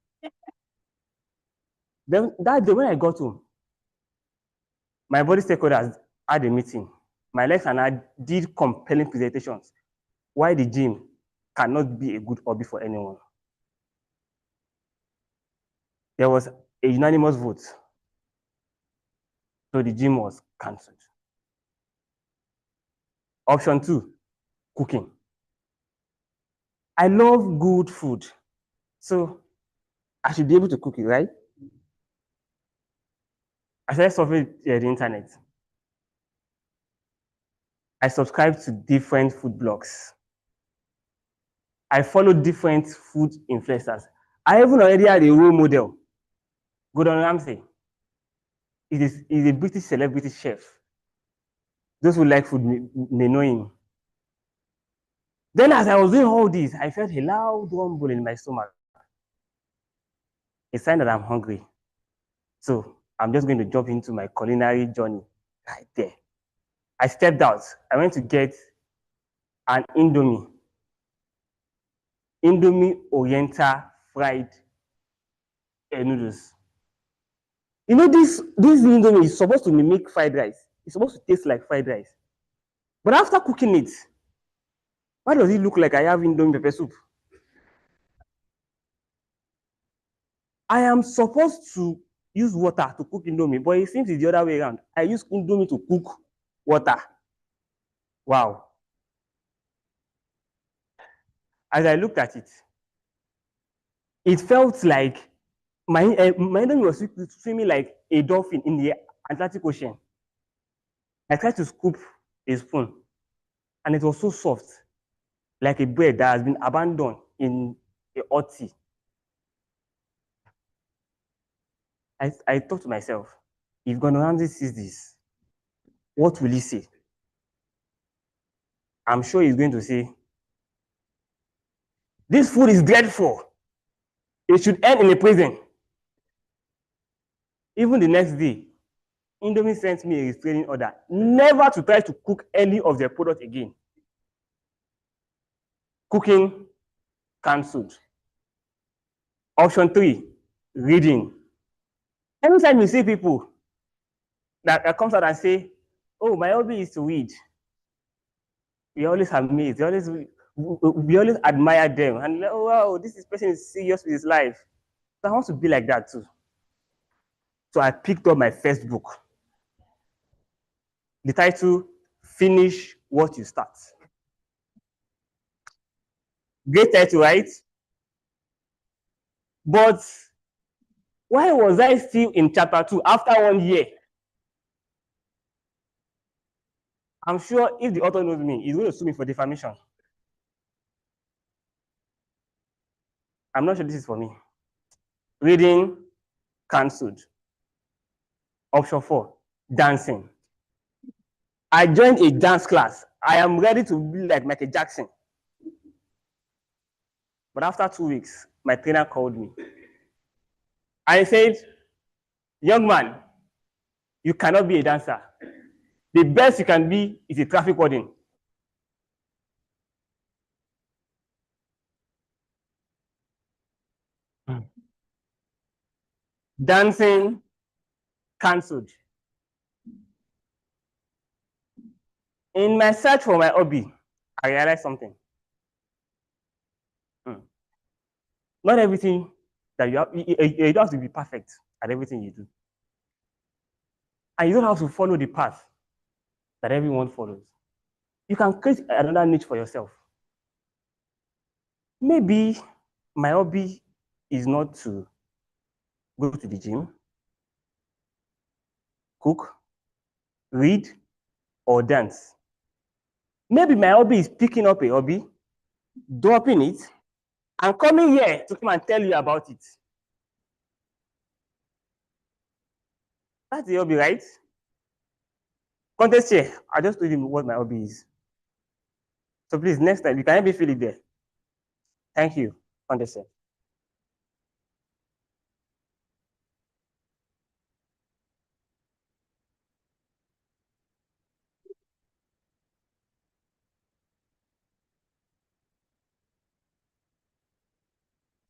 Then that day when I got home, my body stakeholders had a meeting. My legs and I did compelling presentations why the gym cannot be a good hobby for anyone. There was a unanimous vote. So the gym was cancelled. Option 2, cooking. I love good food. So I should be able to cook it, right? I started surfing the internet. I subscribed to different food blogs. I followed different food influencers. I even already had a role model, Gordon Ramsay. He's a British celebrity chef. Those who like food may know him. Then as I was doing all this, I felt a loud rumble in my stomach. A sign that I'm hungry. So I'm just going to jump into my culinary journey right there. I stepped out. I went to get an Indomie Oriental fried noodles. You know, this Indomie is supposed to mimic fried rice. It's supposed to taste like fried rice. But after cooking it, why does it look like I have Indomie pepper soup? I am supposed to use water to cook Indomie, but it seems it's the other way around. I use Indomie to cook water. Wow. As I looked at it, it felt like my Indomie was swimming like a dolphin in the Atlantic Ocean. I tried to scoop a spoon, and it was so soft, like a bread that has been abandoned in a hot tea. I thought to myself, if Gordon Ramsay sees this, what will he say? I'm sure he's going to say, this food is dreadful. It should end in a prison. Even the next day, Indomie sent me a restraining order never to try to cook any of their products again. Cooking cancelled. Option 3, reading. Anytime you see people that comes out and say, oh, my hobby is to read, we always amazed. We always admire them. And oh, wow, this person is serious with his life. So I want to be like that too. So I picked up my first book. The title, Finish What You Start. Great title, right? But why was I still in chapter 2 after 1 year? I'm sure if the author knows me, he's going to sue me for defamation. I'm not sure this is for me. Reading, cancelled. Option 4, dancing. I joined a dance class. I am ready to be like Michael Jackson. But after 2 weeks, my trainer called me. And he said, young man, you cannot be a dancer. The best you can be is a traffic warden. Dancing, cancelled. In my search for my hobby, I realized something. Not everything that you have, you don't have to be perfect at everything you do. And you don't have to follow the path that everyone follows. You can create another niche for yourself. Maybe my hobby is not to go to the gym, cook, read, or dance. Maybe my hobby is picking up a hobby, dropping it, and coming here to come and tell you about it. That's the hobby, right? Contest here, I just told him what my hobby is. So please, next time, you can help me fill it there. Thank you, contest here.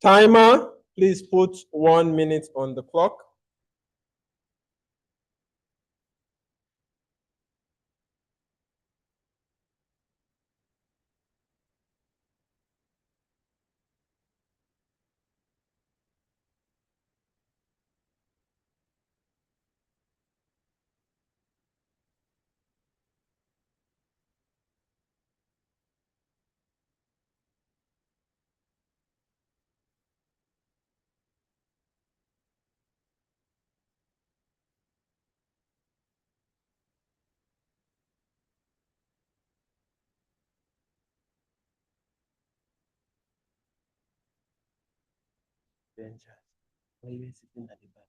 Timer, please put 1 minute on the clock. Danger. Why are you sitting at the back?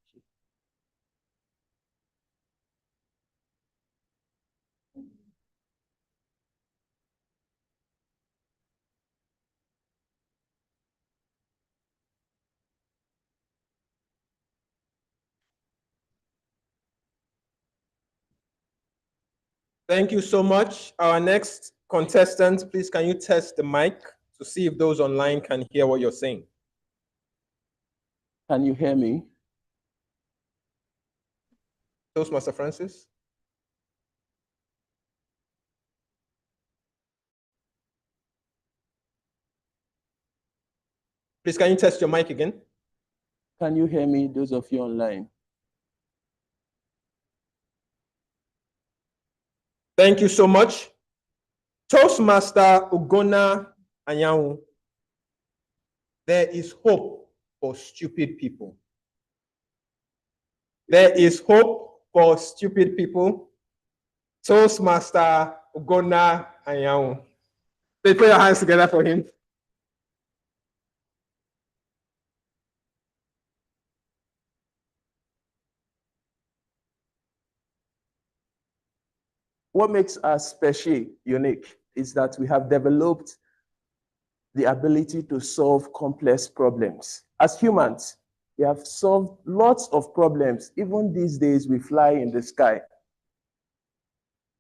Thank you so much. Our next contestant, please can you test the mic to see if those online can hear what you're saying? Can you hear me? Toastmaster Francis? Please can you test your mic again? Can you hear me, those of you online? Thank you so much. Toastmaster Ugonna Anyanwu. There is hope for stupid people. There is hope for stupid people. Toastmaster Ugonna Anyanwu. Please put your hands together for him. What makes us special, unique, is that we have developed the ability to solve complex problems. As humans, we have solved lots of problems. Even these days, we fly in the sky.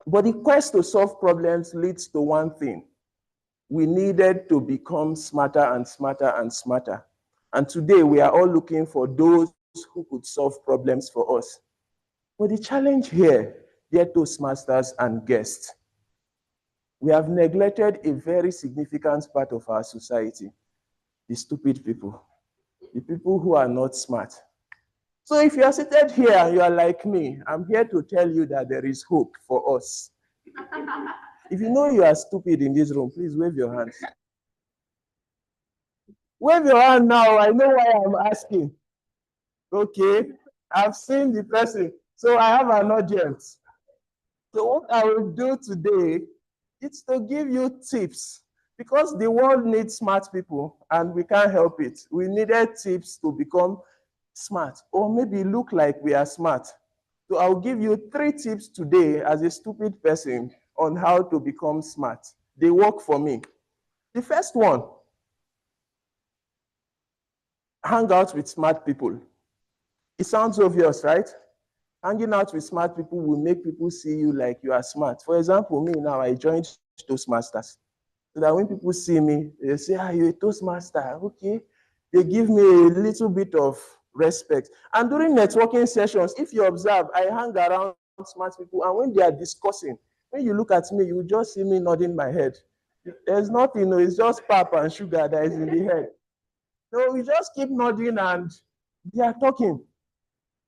But the quest to solve problems leads to one thing. We needed to become smarter and smarter and smarter. And today, we are all looking for those who could solve problems for us. But the challenge here, dear Toastmasters and guests, we have neglected a very significant part of our society, the stupid people, the people who are not smart. So if you are seated here and you are like me, I'm here to tell you that there is hope for us. If you know you are stupid in this room, please wave your hands. Wave your hand now. I know why I'm asking. Okay, I've seen the person, so I have an audience. So what I will do today is to give you tips Because the world needs smart people and we can't help it. We needed tips to become smart or maybe look like we are smart. So I'll give you 3 tips today as a stupid person on how to become smart. They work for me. The first one, hang out with smart people. It sounds obvious, right? Hanging out with smart people will make people see you like you are smart. For example, me now, I joined Toastmasters. So that when people see me, they say, you're a Toastmaster. Okay. They give me a little bit of respect. And during networking sessions, if you observe, I hang around smart people. And when they are discussing, when you look at me, you just see me nodding my head. There's nothing, it's just pap and sugar that is in the head. So we just keep nodding and they are talking.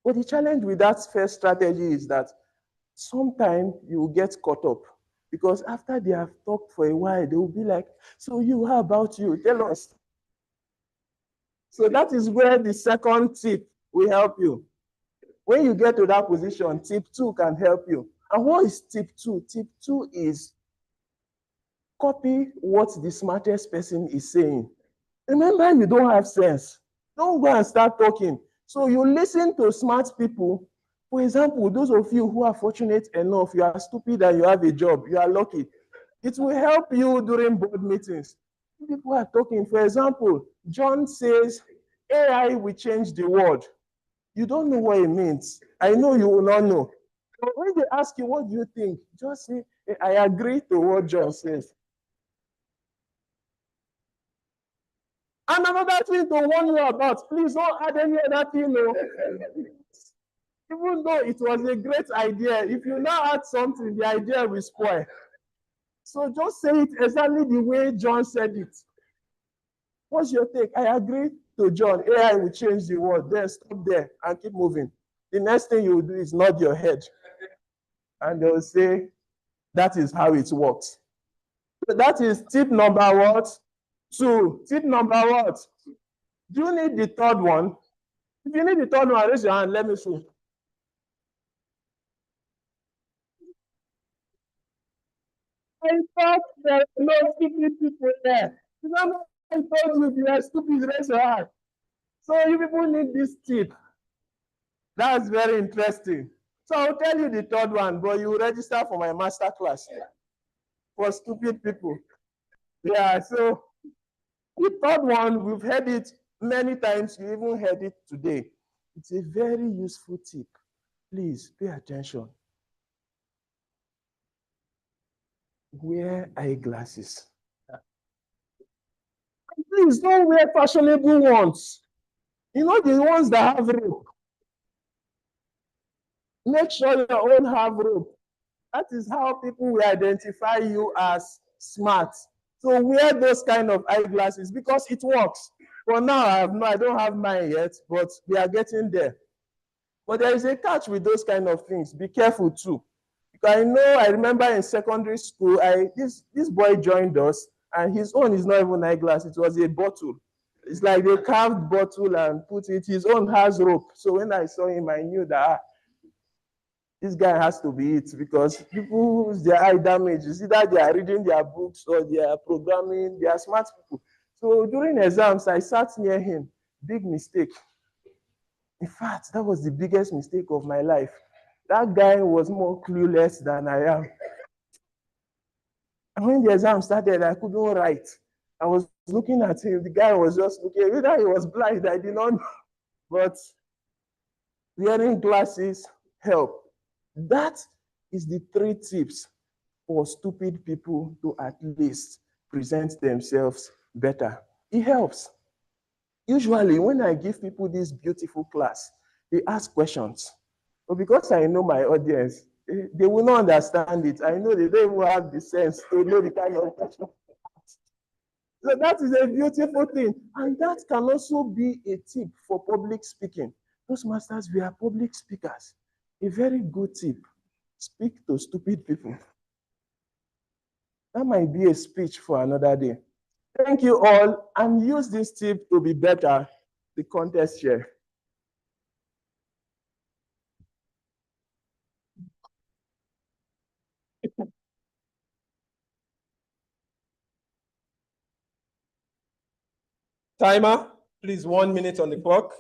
But the challenge with that first strategy is that sometimes you will get caught up because after they have talked for a while, they will be like, so you, how about you? Tell us. So that is where the second tip will help you. When you get to that position, tip 2 can help you. And what is tip 2? Tip 2 is copy what the smartest person is saying. Remember, you don't have sense. Don't go and start talking. So you listen to smart people. For example, those of you who are fortunate enough, you are stupid and you have a job, you are lucky. It will help you during board meetings. People are talking. For example, John says, AI will change the world. You don't know what it means. I know you will not know. But when they ask you, what do you think? Just say, I agree to what John says. And another thing to warn you about, please don't add any other thing. No. Even though it was a great idea, if you now add something, the idea will spoil. So just say it exactly the way John said it. What's your take? I agree to John. AI will change the world. Then stop there and keep moving. The next thing you will do is nod your head. And they'll say, that is how it works. So that is tip number what? 2. Tip number what? Do you need the third one? If you need the third one, raise your hand. Let me see. I thought there were no stupid people there. Remember, I told you you are stupid, raise your hand. So you people need this tip. That's very interesting. So I'll tell you the third one, but you register for my master class for stupid people. Yeah, so the third one, we've heard it many times. You even heard it today. It's a very useful tip. Please pay attention. Wear eyeglasses. Please don't wear fashionable ones. You know, the ones that have rope. Make sure your own have rope. That is how people will identify you as smart. So wear those kind of eyeglasses because it works. For now, I don't have mine yet, but we are getting there. But there is a catch with those kind of things. Be careful too. Because I remember in secondary school, this boy joined us, and his own is not even eyeglass, it was a bottle. It's like they carved bottle and put it, his own has rope. So when I saw him, I knew that this guy has to be it because people, their eye damage is either they are reading their books or they are programming, they are smart people. So during exams, I sat near him. Big mistake. In fact, that was the biggest mistake of my life. That guy was more clueless than I am. And when the exam started, I couldn't write. I was looking at him. The guy was just looking. Whether he was blind, I did not know. But wearing glasses help. That is the 3 tips for stupid people to at least present themselves better. It helps. Usually, when I give people this beautiful class, they ask questions. But because I know my audience, they will not understand it. I know they don't even have the sense to know the kind of question. So that is a beautiful thing. And that can also be a tip for public speaking. Toastmasters, we are public speakers. A very good tip. Speak to stupid people. That might be a speech for another day. Thank you all, and use this tip to be better. The contest share. Timer, please, 1 minute on the clock.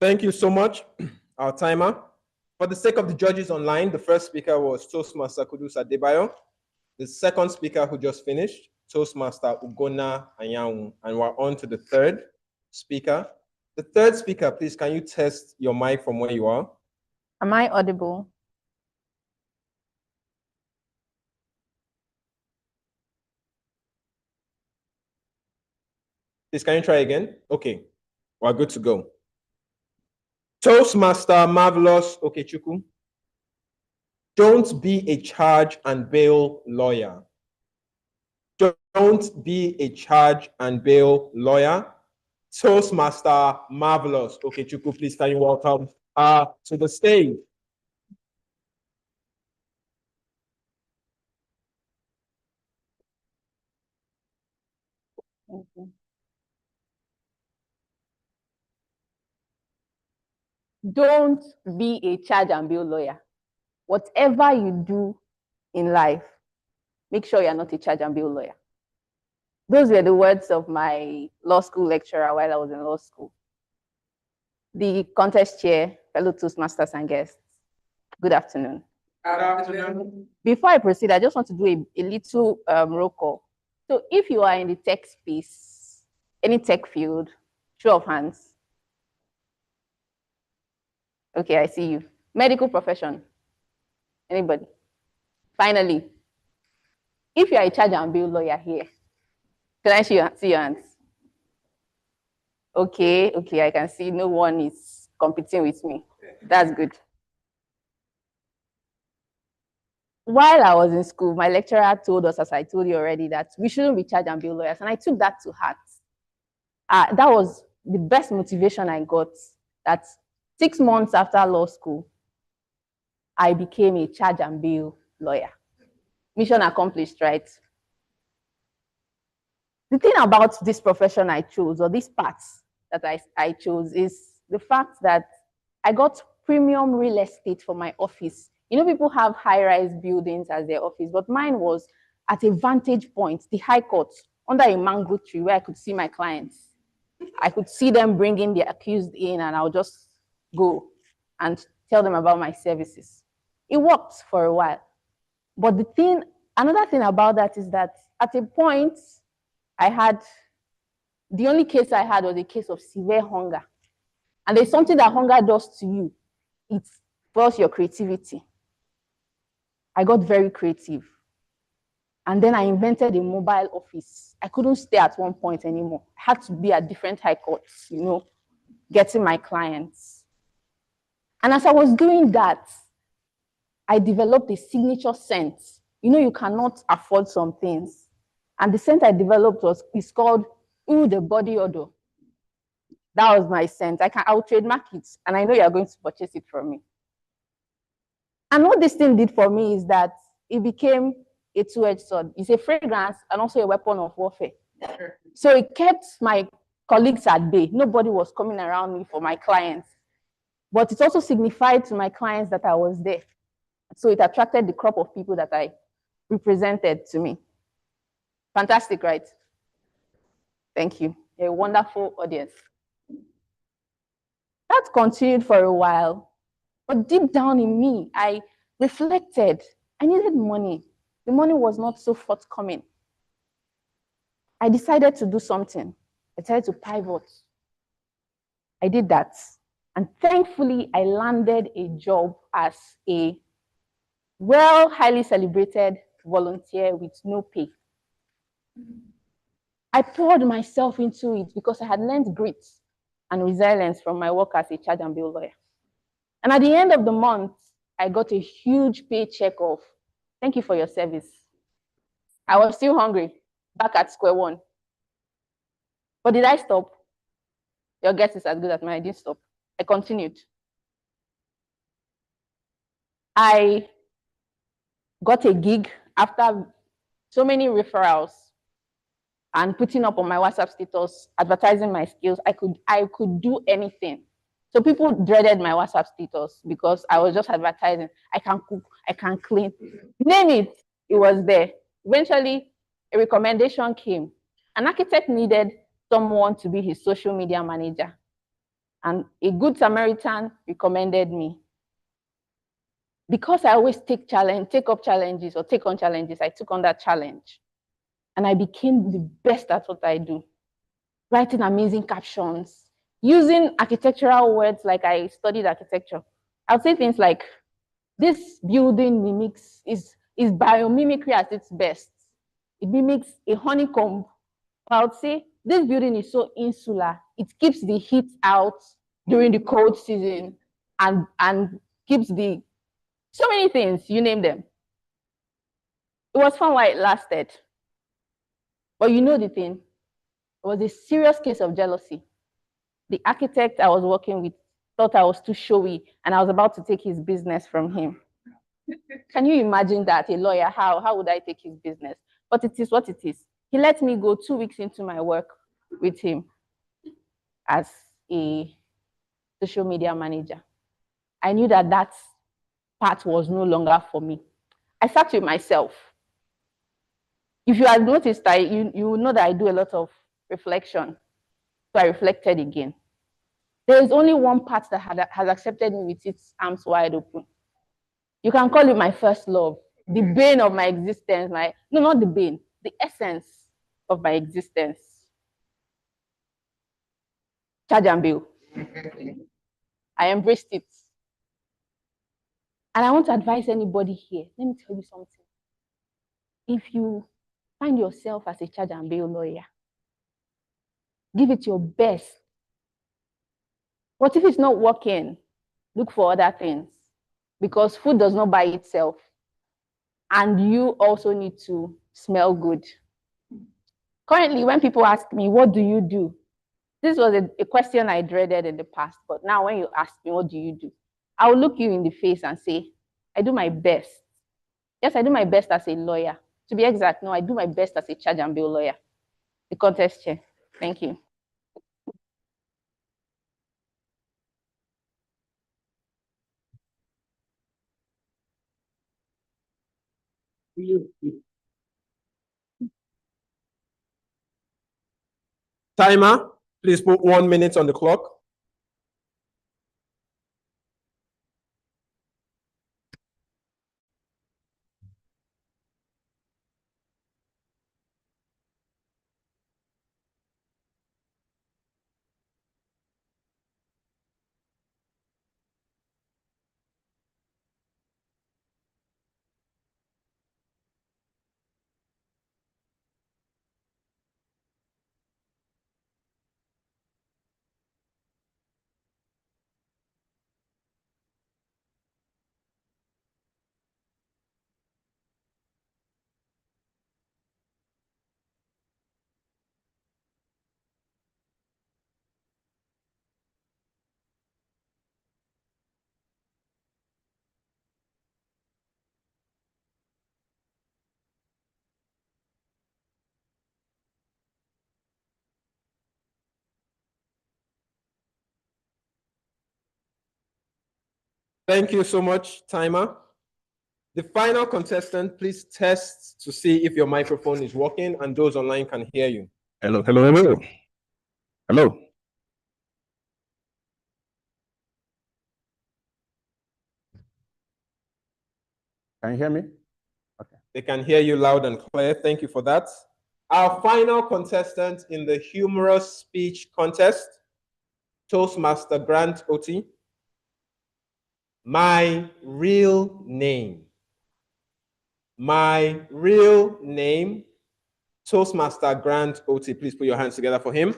Thank you so much, our timer. For the sake of the judges online, the first speaker was Toastmaster Kudus Adebayo. The second speaker who just finished, Toastmaster Ugona Anyanwu. And we're on to the third speaker. The third speaker, please, can you test your mic from where you are? Am I audible? Please, can you try again? Okay, we're good to go. Toastmaster Marvelous Okechukwu. Don't be a charge and bail lawyer. Don't be a charge and bail lawyer. Toastmaster Marvelous Okechukwu, please can you welcome to the stage. Thank you. Don't be a charge and bill lawyer. Whatever you do in life, make sure you're not a charge and bill lawyer. Those were the words of my law school lecturer while I was in law school. The contest chair, fellow Toastmasters and guests, good afternoon. Good afternoon. Before I proceed, I just want to do a little roll call. So if you are in the tech space, any tech field, show of hands. Okay, I see you. Medical profession. Anybody? Finally, if you are a charge and bill lawyer here, can I see your hands? Okay, I can see no one is competing with me. That's good. While I was in school, my lecturer told us, as I told you already, that we shouldn't be charge and bill lawyers, and I took that to heart. That was the best motivation I got, that 6 months after law school, I became a charge and bill lawyer. Mission accomplished, right? The thing about this profession I chose, or this path that I chose, is the fact that I got premium real estate for my office. You know, people have high-rise buildings as their office, but mine was at a vantage point, the High Court, under a mango tree where I could see my clients. I could see them bringing the accused in, and I'll just go and tell them about my services. It worked for a while. But another thing about that is that at a point, the only case I had was a case of severe hunger. And there's something that hunger does to you. It fuels your creativity. I got very creative. And then I invented a mobile office. I couldn't stay at one point anymore. I had to be at different high courts, you know, getting my clients. And as I was doing that, I developed a signature scent. You know, you cannot afford some things. And the scent I developed is called Ooh, the Body Odor. That was my scent. I'll trademark it, and I know you're going to purchase it from me. And what this thing did for me is that it became a two-edged sword. It's a fragrance and also a weapon of warfare. So it kept my colleagues at bay. Nobody was coming around me for my clients. But it also signified to my clients that I was there. So it attracted the crop of people that I represented to me. Fantastic, right? Thank you. A wonderful audience. That continued for a while. But deep down in me, I reflected. I needed money. The money was not so forthcoming. I decided to do something. I decided to pivot. I did that. And thankfully, I landed a job as a highly celebrated volunteer with no pay. I poured myself into it because I had learned grit and resilience from my work as a charge and bill lawyer. And at the end of the month, I got a huge paycheck of, thank you for your service. I was still hungry, back at square one. But did I stop? Your guess is as good as mine. I didn't stop. I continued. I got a gig after so many referrals and putting up on my WhatsApp status, advertising my skills. I could do anything. So people dreaded my WhatsApp status because I was just advertising. I can cook, I can clean. Name it, it was there. Eventually, a recommendation came. An architect needed someone to be his social media manager. And a good Samaritan recommended me. Because I always take on challenges, I took on that challenge. And I became the best at what I do. Writing amazing captions, using architectural words like I studied architecture. I'll say things like, this building is biomimicry at its best. It mimics a honeycomb. I would say, this building is so insular. It keeps the heat out during the cold season and keeps so many things, you name them. It was fun while it lasted. But you know the thing, it was a serious case of jealousy. The architect I was working with thought I was too showy and I was about to take his business from him. Can you imagine that? A lawyer, how would I take his business? But it is what it is. He let me go 2 weeks into my work with him as a social media manager. I knew that that part was no longer for me. I sat with myself. If you had noticed, you know that I do a lot of reflection. So I reflected again. There is only one part that has accepted me with its arms wide open. You can call it my first love, the bane of my existence. No, not the bane, the essence of my existence. Charge and bill. I embraced it. And I want to advise anybody here. Let me tell you something. If you find yourself as a charge and bill lawyer, give it your best. What if it's not working? Look for other things, because food does not buy itself. And you also need to smell good. Currently, when people ask me, what do you do? This was a question I dreaded in the past, but now when you ask me, what do you do? I will look you in the face and say, I do my best. Yes, I do my best as a lawyer. To be exact, no, I do my best as a charge and bill lawyer. The contest chair. Thank you. Timer, please put 1 minute on the clock. Thank you so much, timer. The final contestant, please test to see if your microphone is working and those online can hear you. Hello, hello, hello. Hello. Can you hear me? Okay. They can hear you loud and clear. Thank you for that. Our final contestant in the humorous speech contest, Toastmaster Grant Oti. My real name. My real name, Toastmaster Grant Oti. Please put your hands together for him.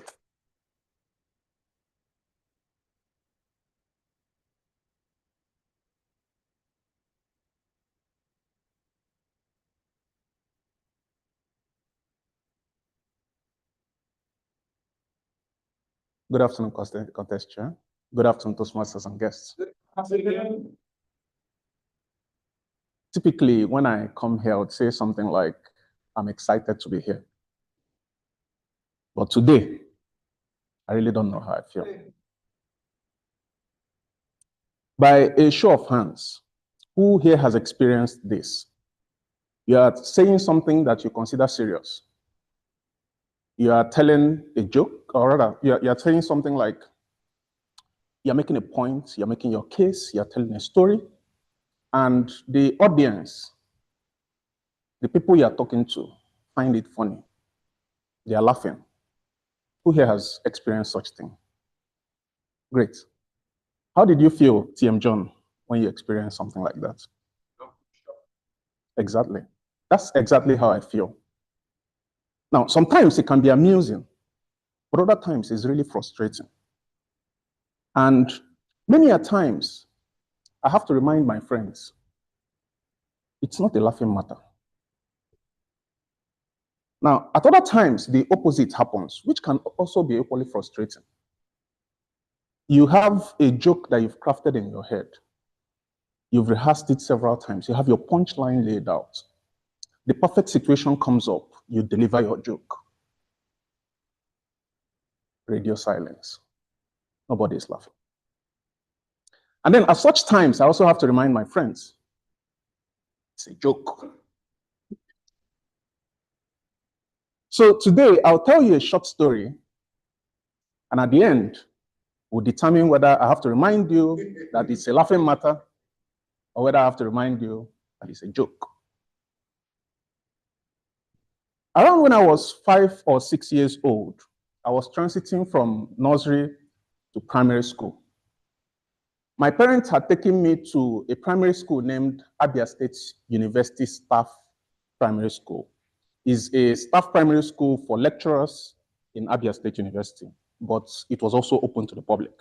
Good afternoon, contest chair. Good afternoon, Toastmasters and guests. Typically, when I come here, I would say something like, I'm excited to be here. But today, I really don't know how I feel. By a show of hands, who here has experienced this? You are saying something that you consider serious. You are telling a joke, or rather, you are saying something like, you're making a point, you're making your case, you're telling a story, and the audience, the people you are talking to, find it funny. They are laughing. Who here has experienced such thing? Great. How did you feel, TM John, when you experienced something like that? Exactly. That's exactly how I feel. Now, sometimes it can be amusing, but other times it's really frustrating. And many a times, I have to remind my friends, it's not a laughing matter. Now, at other times, the opposite happens, which can also be equally frustrating. You have a joke that you've crafted in your head. You've rehearsed it several times. You have your punchline laid out. The perfect situation comes up. You deliver your joke. Radio silence. Nobody is laughing. And then at such times, I also have to remind my friends, it's a joke. So today, I'll tell you a short story. And at the end, we'll determine whether I have to remind you that it's a laughing matter or whether I have to remind you that it's a joke. Around when I was 5 or 6 years old, I was transiting from nursery to primary school. My parents had taken me to a primary school named Abia State University Staff Primary School. It's a staff primary school for lecturers in Abia State University, but it was also open to the public.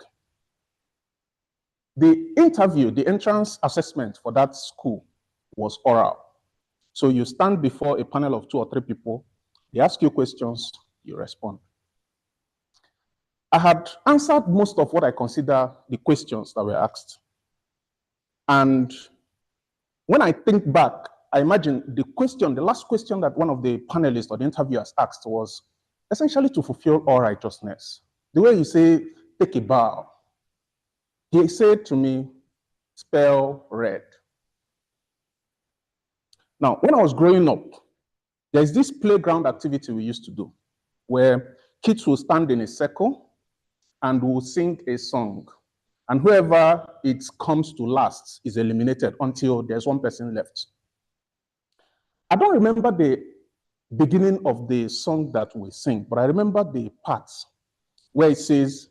The interview, the entrance assessment for that school was oral. So you stand before a panel of 2 or 3 people, they ask you questions, you respond. I had answered most of what I consider the questions that were asked. And when I think back, I imagine the last question that one of the panelists or the interviewers asked was essentially to fulfill all righteousness. The way you say, take a bow. He said to me, spell red. Now, when I was growing up, there's this playground activity we used to do where kids will stand in a circle and will sing a song. And whoever it comes to last is eliminated until there's one person left. I don't remember the beginning of the song that we sing, but I remember the parts where it says,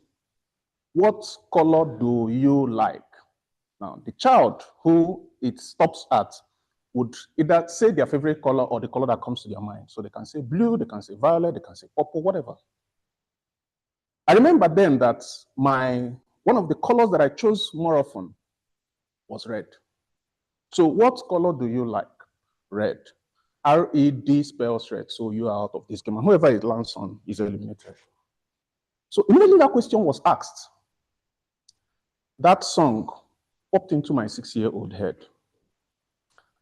what color do you like? Now, the child who it stops at would either say their favorite color or the color that comes to their mind. So they can say blue, they can say violet, they can say purple, whatever. I remember then that one of the colors that I chose more often was red. So what color do you like? Red. R-E-D spells red. So you are out of this game. And whoever it lands on is eliminated. So immediately that question was asked. That song popped into my 6-year-old head.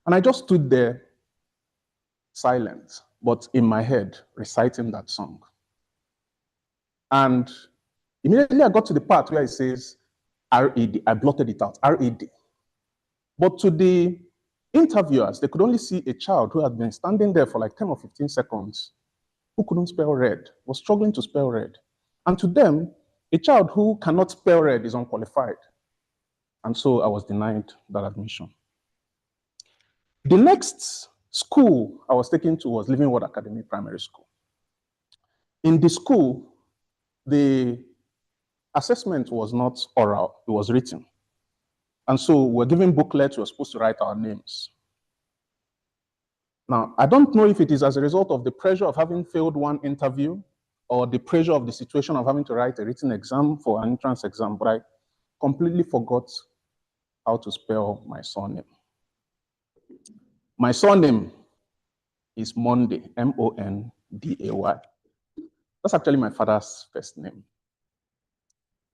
And I just stood there silent, but in my head, reciting that song. And immediately I got to the part where it says R-E-D. I blotted it out, R-E-D. But to the interviewers, they could only see a child who had been standing there for like 10 or 15 seconds, who couldn't spell red, was struggling to spell red. And to them, a child who cannot spell red is unqualified. And so I was denied that admission. The next school I was taken to was Living Word Academy Primary School. In the school, the assessment was not oral, it was written. And so we're given booklets, we're supposed to write our names. Now, I don't know if it is as a result of the pressure of having failed one interview or the pressure of the situation of having to write a written exam for an entrance exam, but I completely forgot how to spell my surname. My surname is Monday, M-O-N-D-A-Y. That's actually my father's first name.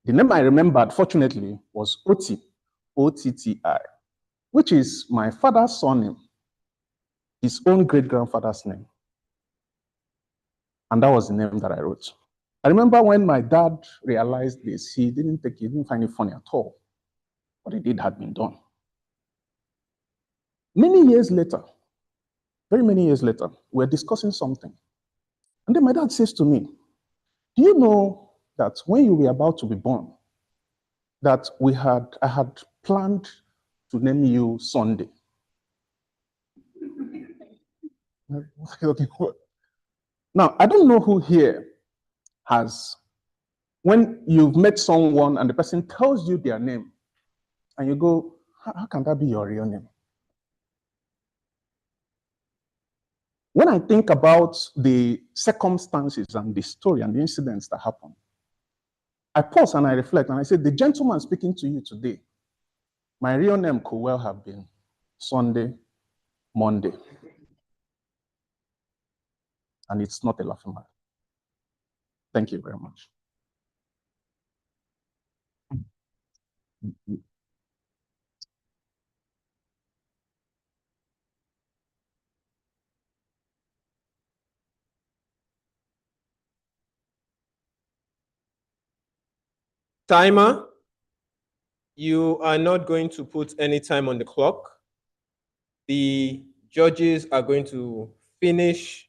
The name I remembered, fortunately, was Oti, O-T-T-I, which is my father's surname, his own great-grandfather's name. And that was the name that I wrote. I remember when my dad realized this, he didn't find it funny at all. What he did had been done. Many years later, very many years later, we're discussing something. And then my dad says to me, do you know that when you were about to be born, that I had planned to name you Sunday? Now, I don't know who here has, when you've met someone and the person tells you their name, and you go, how can that be your real name? When I think about the circumstances and the story and the incidents that happened, I pause and I reflect and I say, the gentleman speaking to you today, my real name could well have been Sunday, Monday. And it's not a laughing matter. Thank you very much. Timer, you are not going to put any time on the clock. The judges are going to finish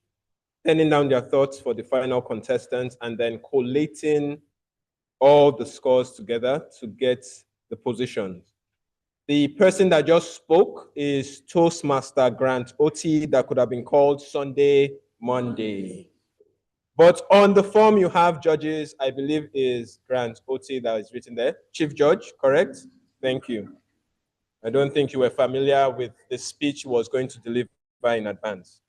penning down their thoughts for the final contestants and then collating all the scores together to get the positions. The person that just spoke is Toastmaster Grant Oti, that could have been called Sunday, Monday. But on the form you have judges, I believe is Grant Oti that is written there. Chief Judge, correct? Thank you. I don't think you were familiar with the speech he was going to deliver in advance.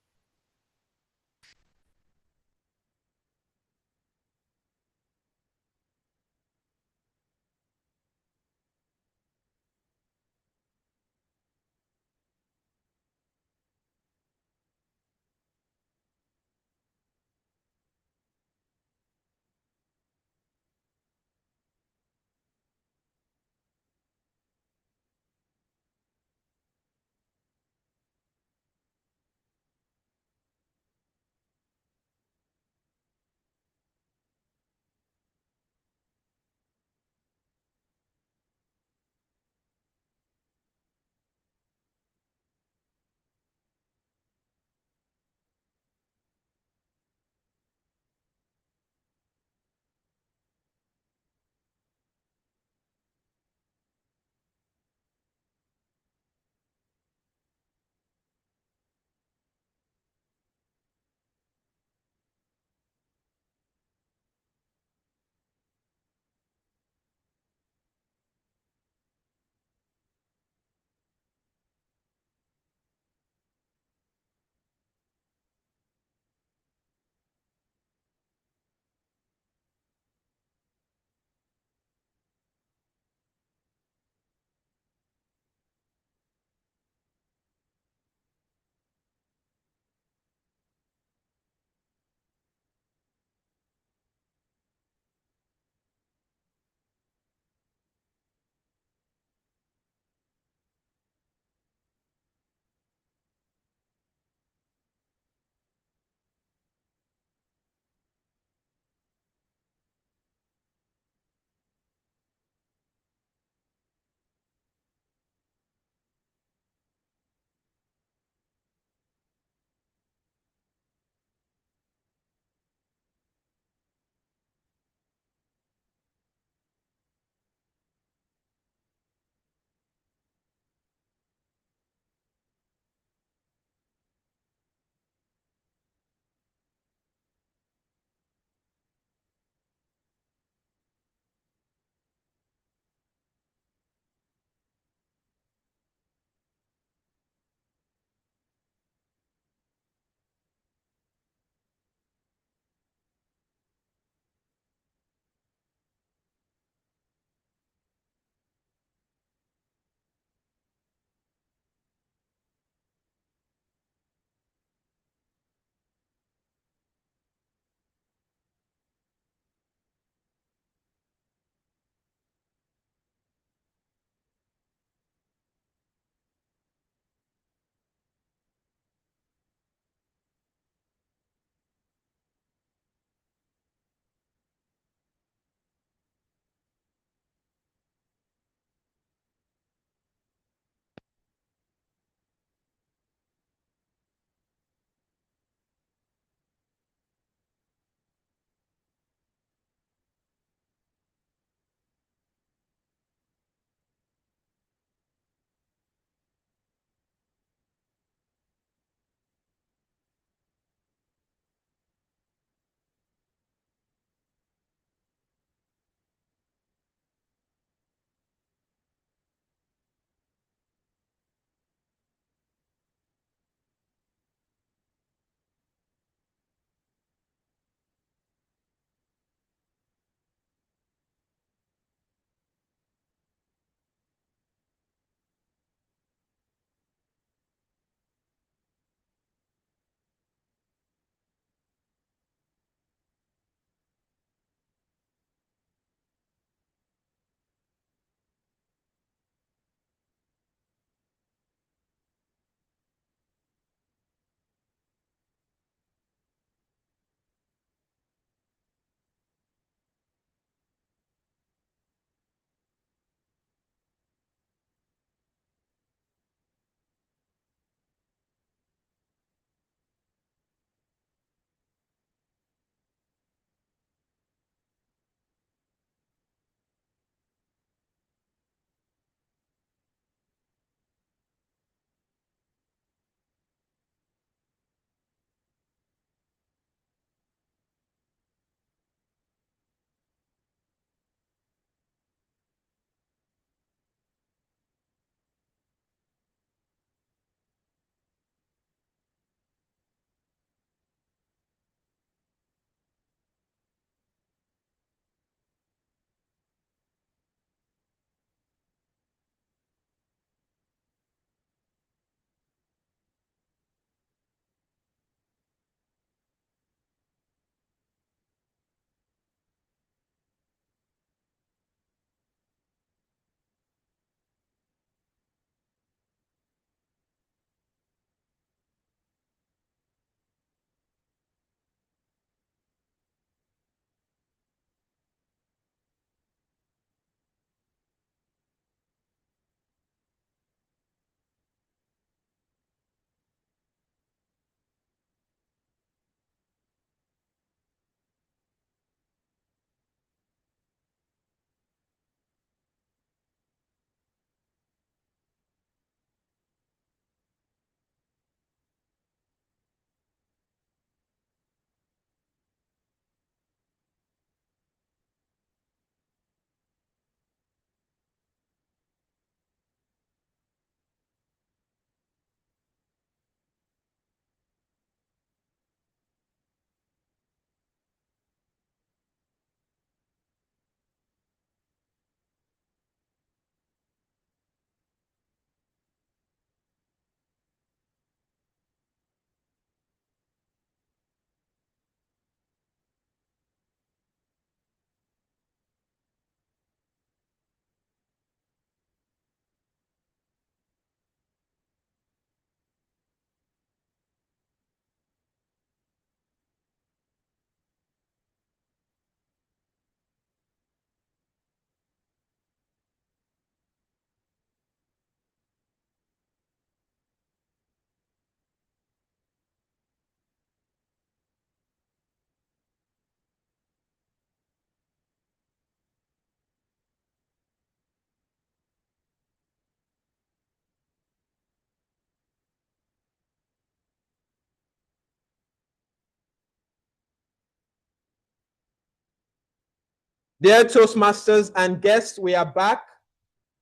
Dear Toastmasters and guests, we are back.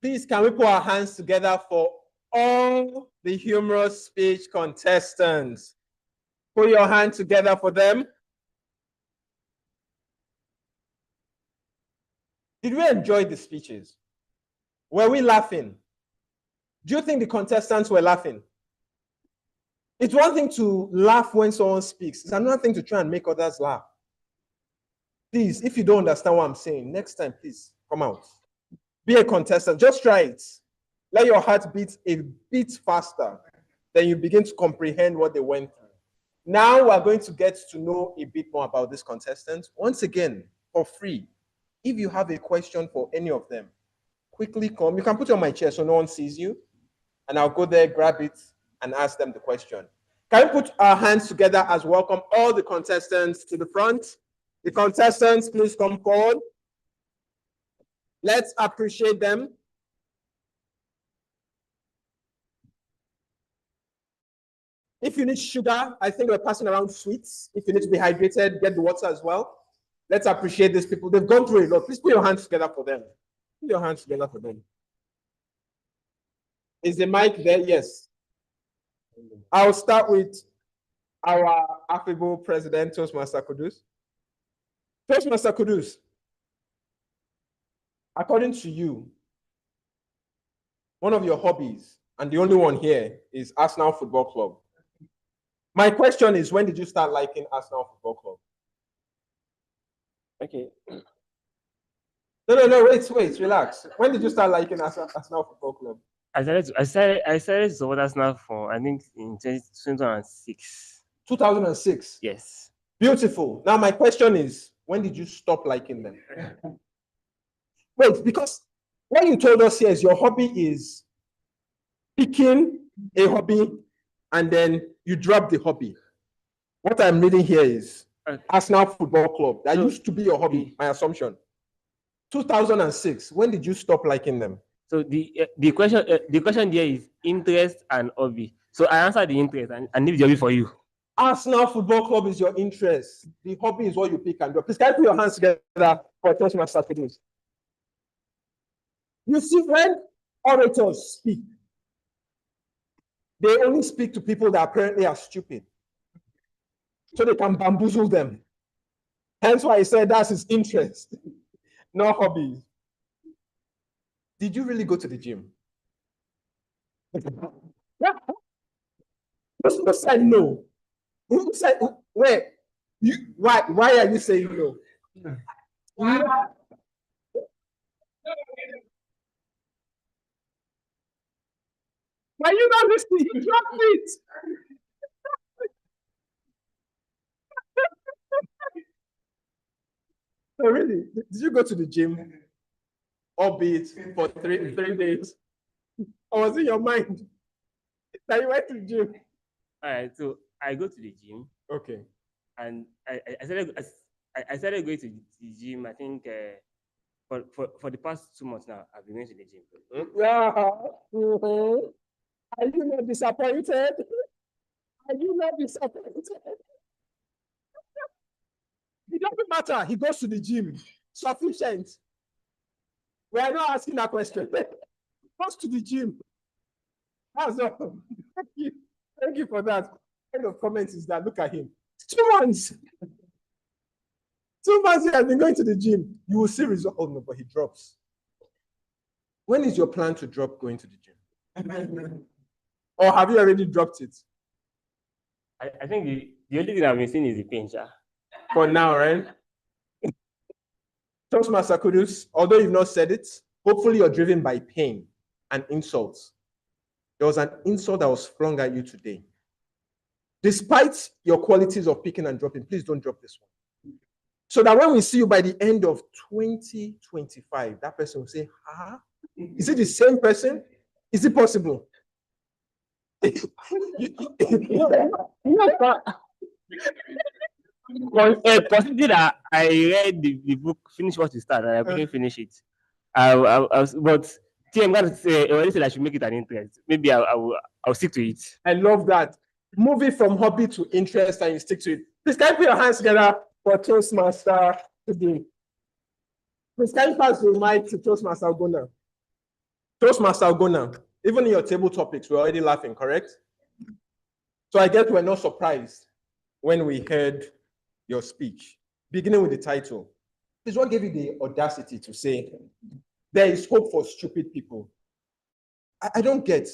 Please, can we put our hands together for all the humorous speech contestants? Put your hand together for them. Did we enjoy the speeches? Were we laughing? Do you think the contestants were laughing? It's one thing to laugh when someone speaks. It's another thing to try and make others laugh. Please, if you don't understand what I'm saying, next time, please come out. Be a contestant. Just try it. Let your heart beat a bit faster. Then you begin to comprehend what they went through. Now we're going to get to know a bit more about this contestant. Once again, for free. If you have a question for any of them, quickly come. You can put it on my chair so no one sees you. And I'll go there, grab it, and ask them the question. Can we put our hands together as welcome all the contestants to the front? The contestants, please come forward. Let's appreciate them. If you need sugar, I think we're passing around sweets. If you need to be hydrated, get the water as well. Let's appreciate these people. They've gone through a lot. Please put your hands together for them. Put your hands together for them. Is the mic there? Yes. I'll start with our affable president, Toastmaster Kudus. Toastmaster Kudus, according to you, one of your hobbies, and the only one here, is Arsenal Football Club. My question is, when did you start liking Arsenal Football Club? Okay. No, wait, relax. When did you start liking Arsenal Football Club? I started to support Arsenal for, I think, in 2006. 2006? Yes. Beautiful. Now my question is, when did you stop liking them? Wait, because what you told us here is your hobby is picking a hobby and then you drop the hobby. What I'm reading here is Arsenal Football Club. That used to be your hobby, my assumption. 2006, when did you stop liking them? So the question there is interest and hobby. So I answered the interest and leave the hobby for you. Arsenal Football Club is your interest. The hobby is what you pick and drop. Please, can you put your hands together for Toastmaster Kudus? You see, when orators speak, they only speak to people that apparently are stupid, so they can bamboozle them. Hence why he said that's his interest, not hobbies. Did you really go to the gym? Yeah. Who said no? Who said, wait, why are you saying no? Why you not listening? You dropped it. Oh, really? Did you go to the gym? Albeit for three days? Or was it your mind that you went to the gym? All right, so I go to the gym. Okay. And I started going to the gym, I think, for the past 2 months now, I've been going to the gym. Yeah. Are you not disappointed? Are you not disappointed? It doesn't matter. He goes to the gym. Sufficient. We are not asking that question. He goes to the gym. That's all. Thank you. Thank you for that. What kind of comment is that? Look at him. 2 months. 2 months he has been going to the gym. You will see result. Oh no, but he drops. When is your plan to drop going to the gym? Or have you already dropped it? I think the only thing I've been seeing is the pain, For now, right? Toastmaster Kudus, although you've not said it, hopefully you're driven by pain and insults. There was an insult that was flung at you today. Despite your qualities of picking and dropping, please don't drop this one. So that when we see you by the end of 2025, that person will say, is it the same person? Is it possible? Possibly that I read the book, finish what you start, and I couldn't finish it. But I'm going to say, already said I should make it an interest. Maybe I'll stick to it. I love that. Move it from hobby to interest and you stick to it. Please, can you put your hands together for Toastmaster today? Please can you pass the mic to Toastmaster Ogona? Toastmaster Ogona, even in your table topics, we're already laughing, correct? So I guess we're not surprised when we heard your speech, beginning with the title. Please, what gave you the audacity to say there is hope for stupid people? I don't get.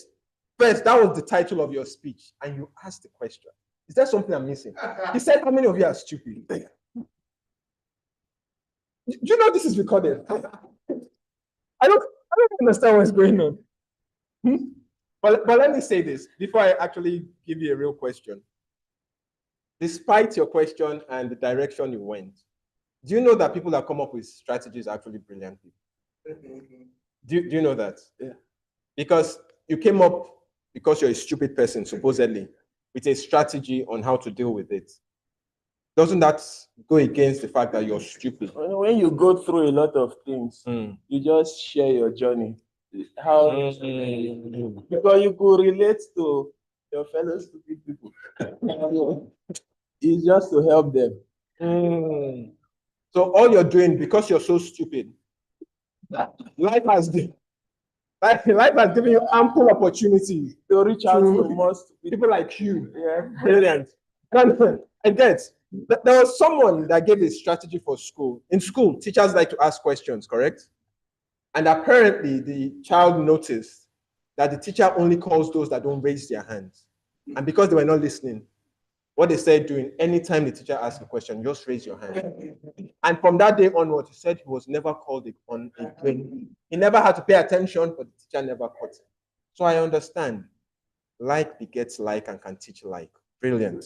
First, that was the title of your speech, and you asked the question. Is there something I'm missing? He said, how many of you are stupid? Do you know this is recorded? I don't understand what's going on. But let me say this before I actually give you a real question. Despite your question and the direction you went, do you know that people that come up with strategies are actually brilliant people? Do you know that? Yeah. Because you came up, because you're a stupid person, supposedly, with a strategy on how to deal with it. Doesn't that go against the fact that you're stupid? When you go through a lot of things, you just share your journey. How because you could relate to your fellow stupid people. It's just to help them. So all you're doing, because you're so stupid, life has given you ample opportunity to reach out to most people like you. Yeah. Brilliant. I get. There was someone that gave a strategy for school. In school, teachers like to ask questions, correct? And apparently the child noticed that the teacher only calls those that don't raise their hands. And because they were not listening, what they said doing, anytime the teacher asked a question, just raise your hand. And from that day onward, he said he was never called on again. He never had to pay attention, but the teacher never caught him. So I understand. Like begets like and can teach like. Brilliant.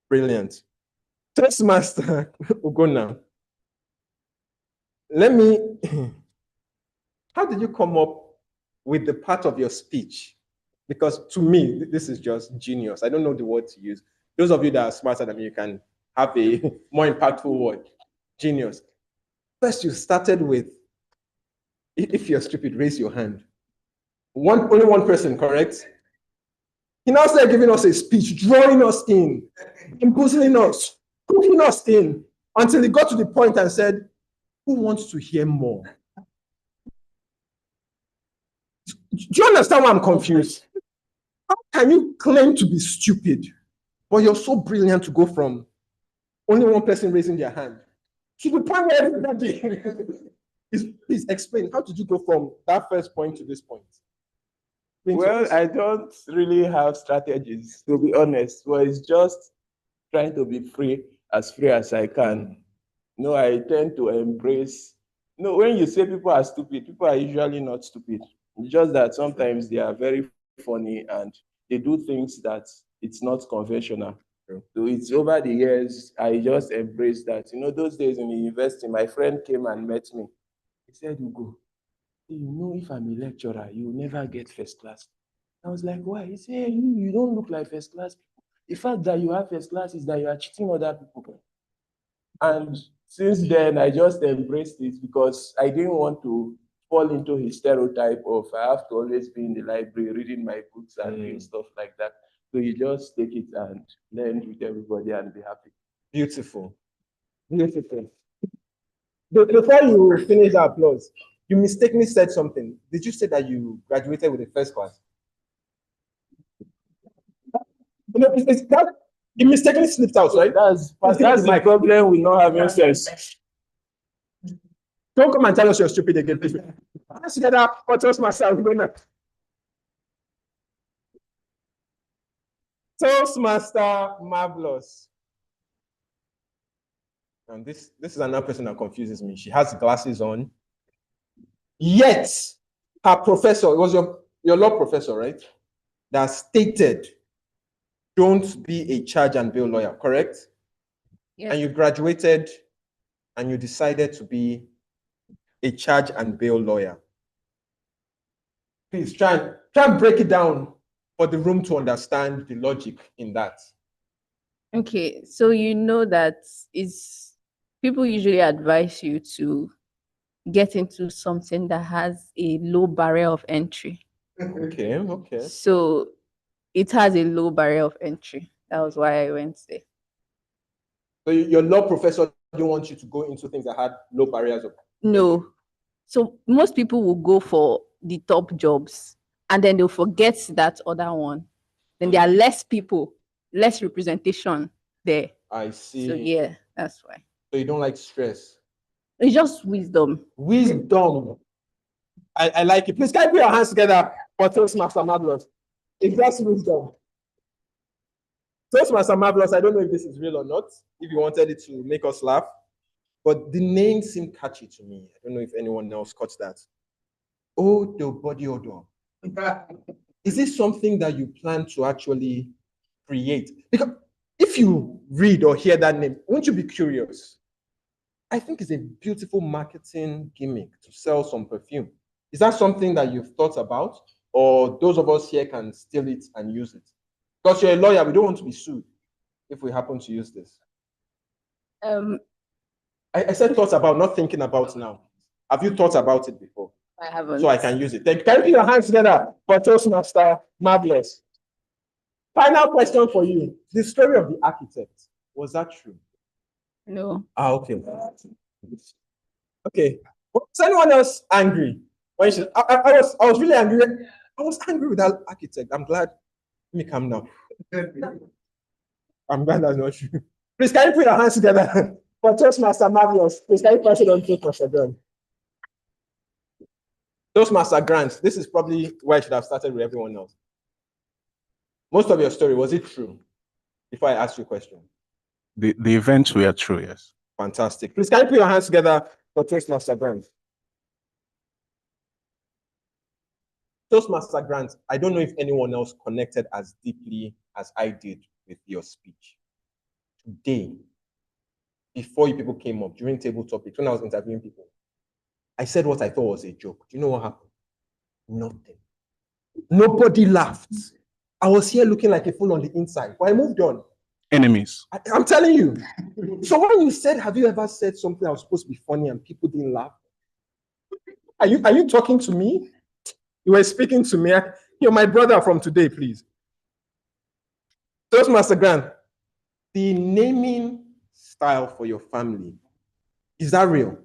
Brilliant. Toastmaster Ogona, how did you come up with the part of your speech? Because to me, this is just genius. I don't know the word to use. Those of you that are smarter than me, you can have a more impactful word. Genius. First, you started with, if you're stupid, raise your hand. Only one person, correct? He now started giving us a speech, drawing us in, imposing us, hooking us in, until he got to the point and said, who wants to hear more? Do you understand why I'm confused? How can you claim to be stupid, but you're so brilliant to go from only one person raising their hand to the point where everybody please explain, how did you go from that first point to this point? Well, I don't really have strategies, to be honest. Well, it's just trying to be free as I can. No, I tend to embrace. No, when you say people are stupid, people are usually not stupid. It's just that sometimes they are very funny and they do things that it's not conventional. So it's over the years, I just embraced that. You know, those days in the university, my friend came and met me. He said, Ugo, you know, if I'm a lecturer, you will never get first class. I was like, why? He said, you don't look like first class people. The fact that you have first class is that you are cheating other people. And since then, I just embraced it because I didn't want to fall into his stereotype of I have to always be in the library reading my books and doing stuff like that. So you just take it and learn with everybody and be happy. Beautiful. Beautiful. Before you finish the applause, you mistakenly said something. Did you say that you graduated with a first class? You know, it's that you mistakenly slipped out, right? That's my problem with not having sense. Don't come and tell us you're stupid again, please. Let's get up for Toastmaster. Toastmaster Marvelous. And this is another person that confuses me. She has glasses on. Yet, her professor, it was your law professor, right? That stated, don't be a charge and bail lawyer, correct? Yes. And you graduated and you decided to be a charge and bail lawyer. Please try and break it down for the room to understand the logic in that. Okay, so you know that people usually advise you to get into something that has a low barrier of entry. Okay. So it has a low barrier of entry. That was why I went there. So your law professor didn't want you to go into things that had low barriers of No. So most people will go for the top jobs and then they'll forget that other one. Then there are less people, less representation there. I see. So yeah, that's why. So you don't like stress. It's just wisdom. Wisdom. I like it. Please, can you put your hands together for Toastmaster Marvelous? It's just wisdom. Toastmaster Marvelous, I don't know if this is real or not, if you wanted it to make us laugh, but the name seemed catchy to me. I don't know if anyone else caught that. Oh, the body odor. Is this something that you plan to actually create? Because if you read or hear that name, won't you be curious? I think it's a beautiful marketing gimmick to sell some perfume. Is that something that you've thought about? Or those of us here can steal it and use it? Because you're a lawyer, we don't want to be sued if we happen to use this. I said thoughts about, not thinking about now. Have you thought about it before? I haven't. So I can use it. Thank you. Can you put your hands together for Toastmaster Marvelous? Final question for you. The story of the architect, was that true? No. Okay. Okay. Was anyone else angry? When I was really angry. I was angry with that architect. I'm glad. Let me calm down. I'm glad that's not true. Please, can you put your hands together for Toastmaster Marvelous? Please, can you pass it on to Toastmaster Grant? Toastmaster Grant, this is probably where I should have started with everyone else. Most of your story, was it true? Before I ask you a question. The events were true, yes. Fantastic. Please, can you put your hands together for Toastmaster Grant? Toastmaster Grant, I don't know if anyone else connected as deeply as I did with your speech. Today, before you people came up, during table topics, when I was interviewing people, I said what I thought was a joke. Do you know what happened? Nothing. Nobody laughed. I was here looking like a fool on the inside, but I moved on. Enemies. I'm telling you. So when you said, have you ever said something that was supposed to be funny and people didn't laugh? Are you talking to me? You were speaking to me. You're my brother from today, please. Toastmaster Grant, the naming style for your family, is that real?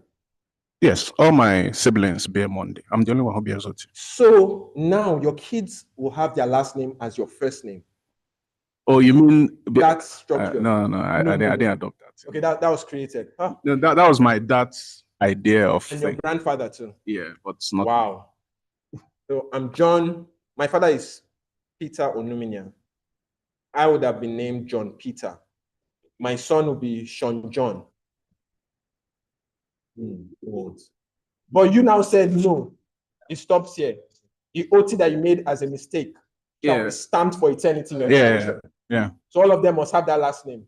Yes, all my siblings bear Monday. I'm the only one who bears Oti. So now your kids will have their last name as your first name. Oh, you mean That structure? No, I didn't adopt that. Okay, that was created. Huh? No, that was my dad's idea of And your grandfather too. Yeah, but it's not. Wow. So I'm John. My father is Peter Onuminia. I would have been named John Peter. My son will be Sean John. But you now said no. It stops here. The OT that you made as a mistake shall be stamped for eternity. Yeah. So all of them must have that last name.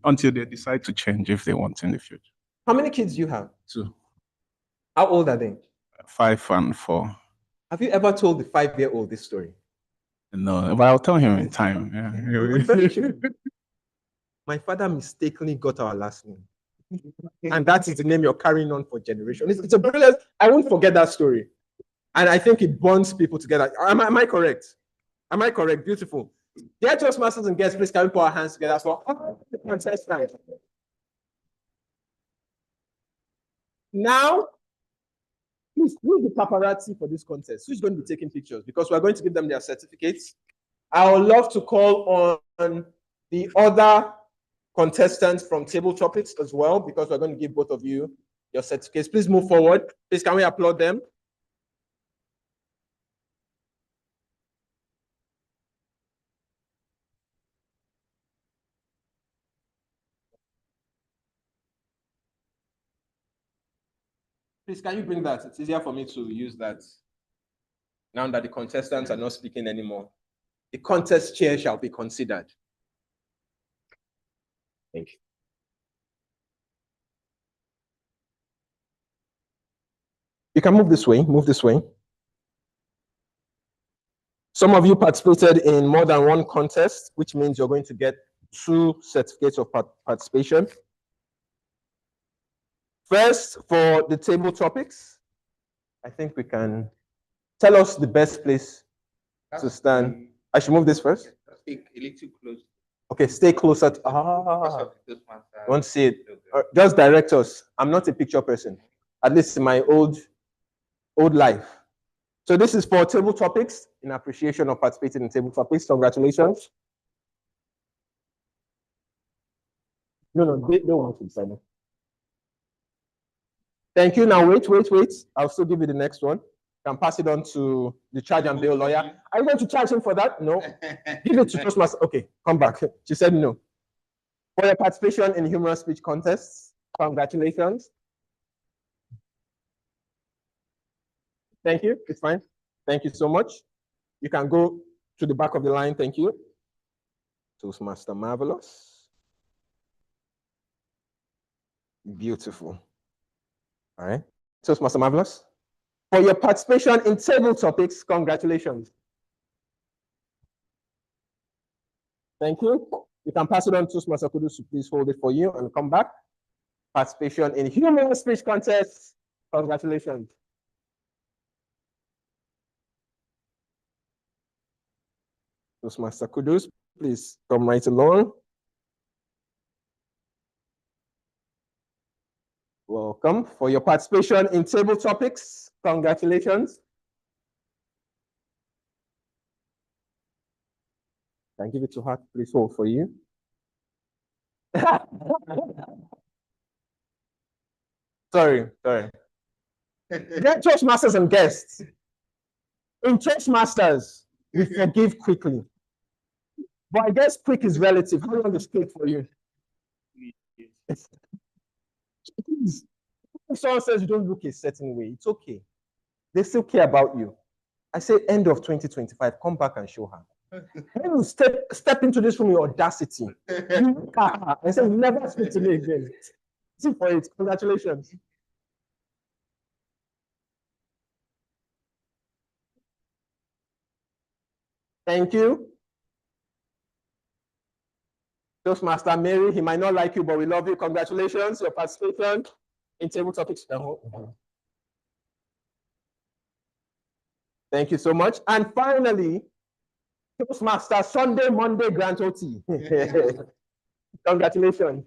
Until they decide to change if they want in the future. How many kids do you have? 2. How old are they? 5 and 4. Have you ever told the 5-year-old this story? No, but I'll tell him in time. Yeah. My father mistakenly got our last name. And that is the name you're carrying on for generations. It's a brilliant, I won't forget that story. And I think it bonds people together. Am I correct? Am I correct? Beautiful. Dear Toastmasters and guests, please can we put our hands together for contestants. Now, please, who is the paparazzi for this contest? Who's going to be taking pictures? Because we're going to give them their certificates. I would love to call on the other contestants from Table Topics as well, because we're going to give both of you your certificates. Please move forward. Please, can we applaud them? Please, can you bring that? It's easier for me to use that now that the contestants are not speaking anymore. The contest chair shall be considered. Thank you. You can move this way, move this way. Some of you participated in more than one contest, which means you're going to get 2 certificates of participation. First, for the table topics, I think we can tell us the best place to stand. I should move this first? Stay a little close. Okay, stay closer to, don't see it. Just direct us. I'm not a picture person. at least in my old life. So this is for table topics in appreciation of participating in table topics. Congratulations. No, they don't want to sign up. Thank you. Now wait. I'll still give you the next one. Can pass it on to the charge and bail lawyer. Are you going to charge him for that? No. Give it to Toastmasters. Okay, come back. She said no. For your participation in humorous speech contests, congratulations. Thank you. It's fine. Thank you so much. You can go to the back of the line. Thank you. Toastmaster Marvelous. Beautiful. All right. Toastmaster Marvelous. For your participation in table topics, congratulations. Thank you. You can pass it on to Toastmaster Kudus to please hold it for you and come back. Participation in humorous speech contests, congratulations. Toastmaster Kudus, please come right along. Welcome. For your participation in table topics, congratulations. Can I give it to her? Please hold for you. Sorry. Dear Toastmasters and guests, in Toastmasters, we forgive quickly. But I guess quick is relative. How long is quick for you? Please, if someone says you don't look a certain way, it's okay. They still care about you. I say end of 2025, come back and show her. When you step into this room with audacity, you look at her and say, never speak to me again. See for it. Congratulations. Thank you. Toastmaster Mary, he might not like you, but we love you. Congratulations, your participation in table topics. Thank you so much. And finally, Toastmaster Sunday, Monday, Grant OT. Congratulations.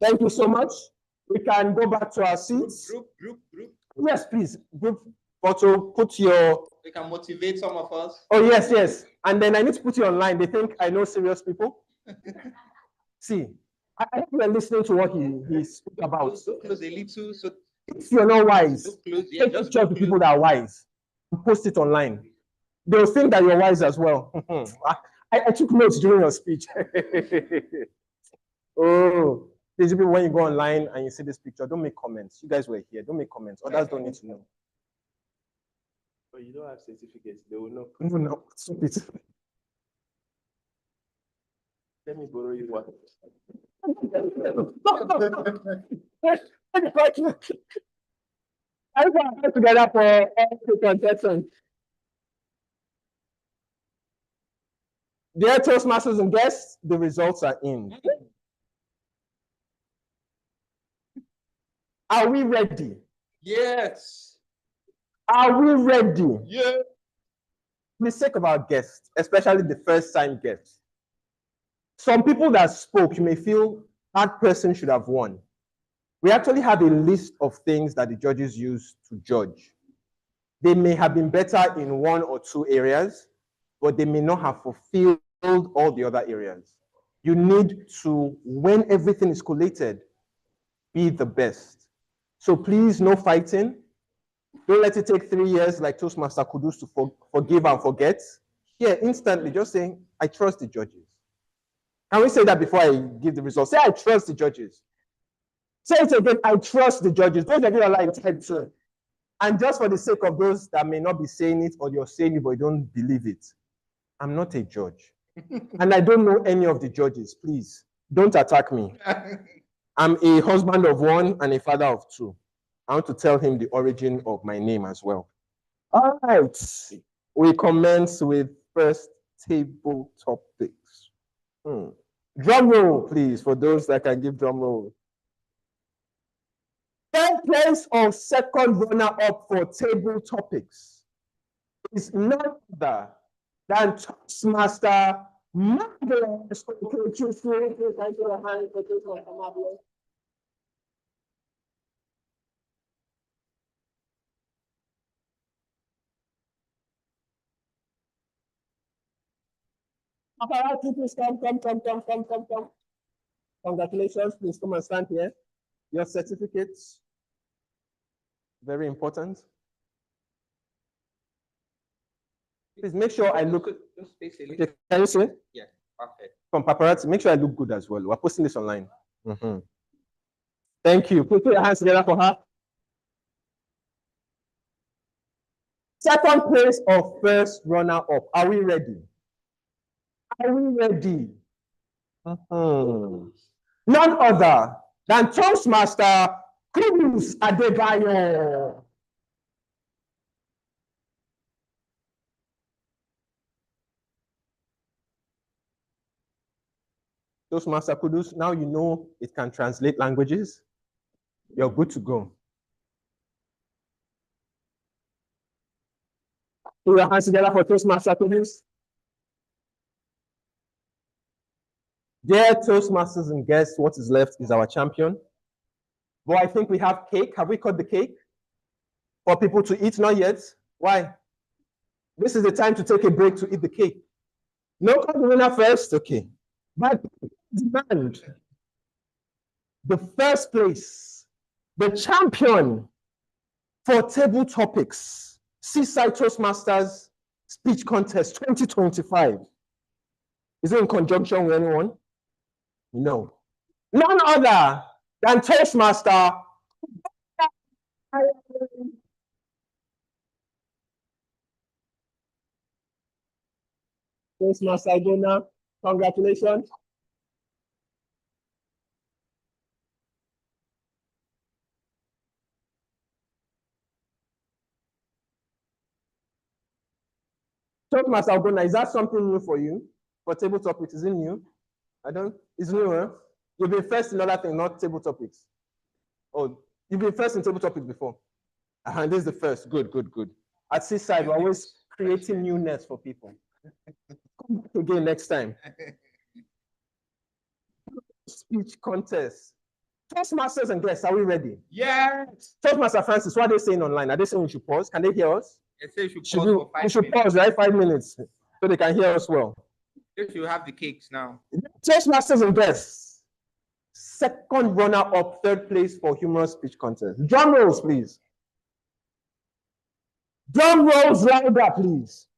Thank you so much. We can go back to our seats. Group. Yes, please. Group photo, put your... We can motivate some of us. Oh, yes. And then I need to put you online. They think I know serious people. See, I hope you are listening to what he spoke about. So close a little. So if you're not wise, close, yeah, take pictures of people that are wise and post it online. They'll think that you're wise as well. I took notes during your speech. Oh, these people, when you go online and you see this picture, don't make comments. You guys were here. Don't make comments. Others don't need to know. But you don't have certificates. They will not. No, stop it. Let me borrow you one. I put together for all the contestants. Dear Toastmasters and guests, the results are in. Are we ready? yes. Are we ready? Yeah. For the sake of our guests, especially the first-time guests, some people that spoke, you may feel that person should have won. We actually have a list of things that the judges use to judge. They may have been better in one or two areas, but they may not have fulfilled all the other areas. You need to, when everything is collated, be the best. So please, no fighting. Don't let it take 3 years like Toastmaster Kudus to forgive and forget. Here, instantly, just saying, I trust the judges. Can we say that before I give the results? Say, I trust the judges. Say it again, I trust the judges. Those of you are like, and just for the sake of those that may not be saying it, or you're saying it, but you don't believe it, I'm not a judge. And I don't know any of the judges. Please, don't attack me. I'm a husband of one and a father of two. I want to tell him the origin of my name as well. All right. We commence with first table topics. Drum roll, please, for those that can give drum roll. Third place or second runner-up for table topics is none other than Toastmaster Marvelous. Okay, choose to thank you, hand for this one, marvelous. Paparazzi, please come. Congratulations, please come and stand here. Your certificates, very important. Please make sure I look. Just face a Okay, little. can you see? Yeah, perfect. From paparazzi, make sure I look good as well. We're posting this online. Thank you. Put your hands together for her. Second place or first runner up. Are we ready? Are we ready? None other than Toastmaster Cruz Adebayo. Toastmaster Kudus, now you know it can translate languages. You're good to go. Put your hands together for Toastmaster Kudus. Dear Toastmasters and guests, what is left is our champion. But I think we have cake. Have we cut the cake? For people to eat? Not yet. Why? This is the time to take a break to eat the cake. No, cut the winner first. Okay. But demand the first place, the champion for table topics, Seaside Toastmasters Speech Contest 2025. Is it in conjunction with anyone? No. None other than Toastmaster. Toastmaster Igona, congratulations. Toastmaster Igona, is that something new for you? For table topics, is it new? I don't, it's new, huh? You've been first in other things, not table topics. Oh, you've been first in table topics before. And this is the first. Good. At Seaside, we're always creating newness for people. Come back again next time. Speech contest. Toastmasters and guests, are we ready? Yes. Toastmaster Francis, what are they saying online? Are they saying we should pause? Can they hear us? It says you Should pause we, for 5 we should minutes. pause, right? 5 minutes, so they can hear us well. If you have the cakes now. Toastmasters and guests, second runner-up, third place for humorous speech contest. Drum rolls, please. Drum rolls louder, please.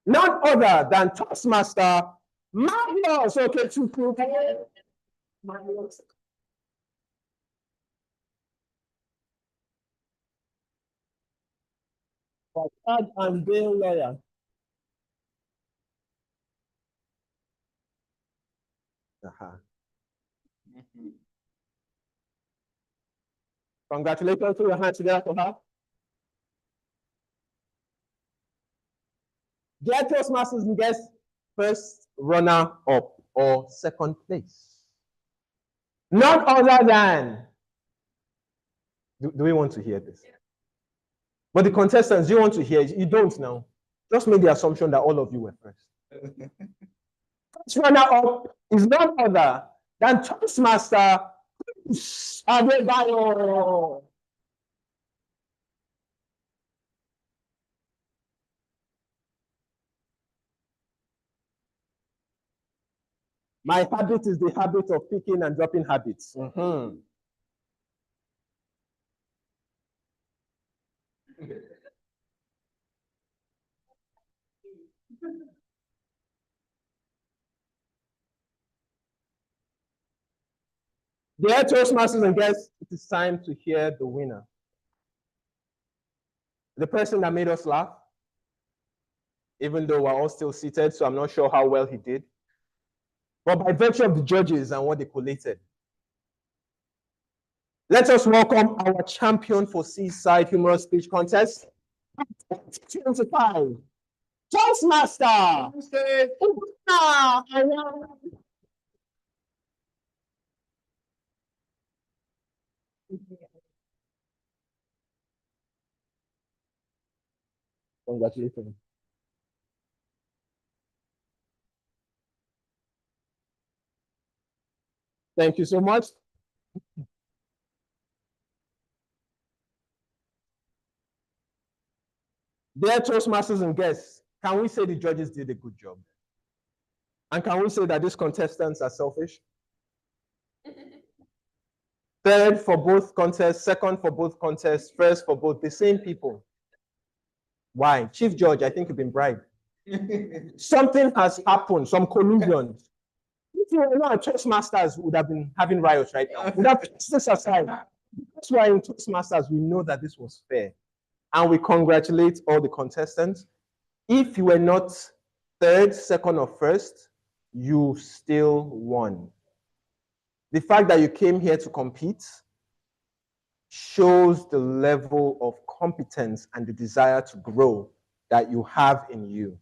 None other than Toastmaster Marvelous. Okay, two people. Marvelous. Judge and bail lawyer. Congratulations, to your hands together for her. Dear Toastmasters and guests, first runner up or second place. None other than, do we want to hear this? But the contestants, do you want to hear it? You don't now. Just make the assumption that all of you were first. First runner up is none other than Toastmaster Adebayo. My habit is the habit of picking and dropping habits. Dear Toastmasters and guests, it is time to hear the winner. The person that made us laugh, even though we're all still seated, so I'm not sure how well he did. But by virtue of the judges and what they collated, let us welcome our champion for Seaside Humorous Speech Contest, 25, Toastmaster. Congratulations. Thank you so much. Dear Toastmasters and guests, can we say the judges did a good job? And can we say that these contestants are selfish? Third for both contests, second for both contests, first for both, the same people. Why? Chief Judge, I think you've been bribed. Something has happened, some collusion. If you were not Toastmasters, we would have been having riots right now. We'd have put this aside. That's why in Toastmasters, we know that this was fair. And we congratulate all the contestants. If you were not third, second, or first, you still won. The fact that you came here to compete shows the level of competence and the desire to grow that you have in you.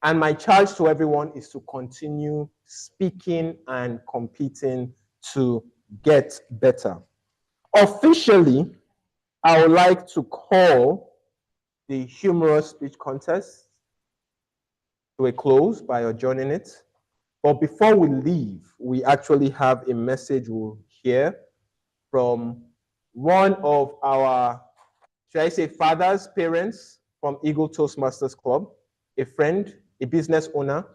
And my charge to everyone is to continue speaking and competing to get better. Officially, I would like to call the humorous speech contest to a close by adjourning it. But before we leave, we actually have a message we'll hear from one of our, should I say, fathers, parents from Eagle Toastmasters Club, a friend, a business owner.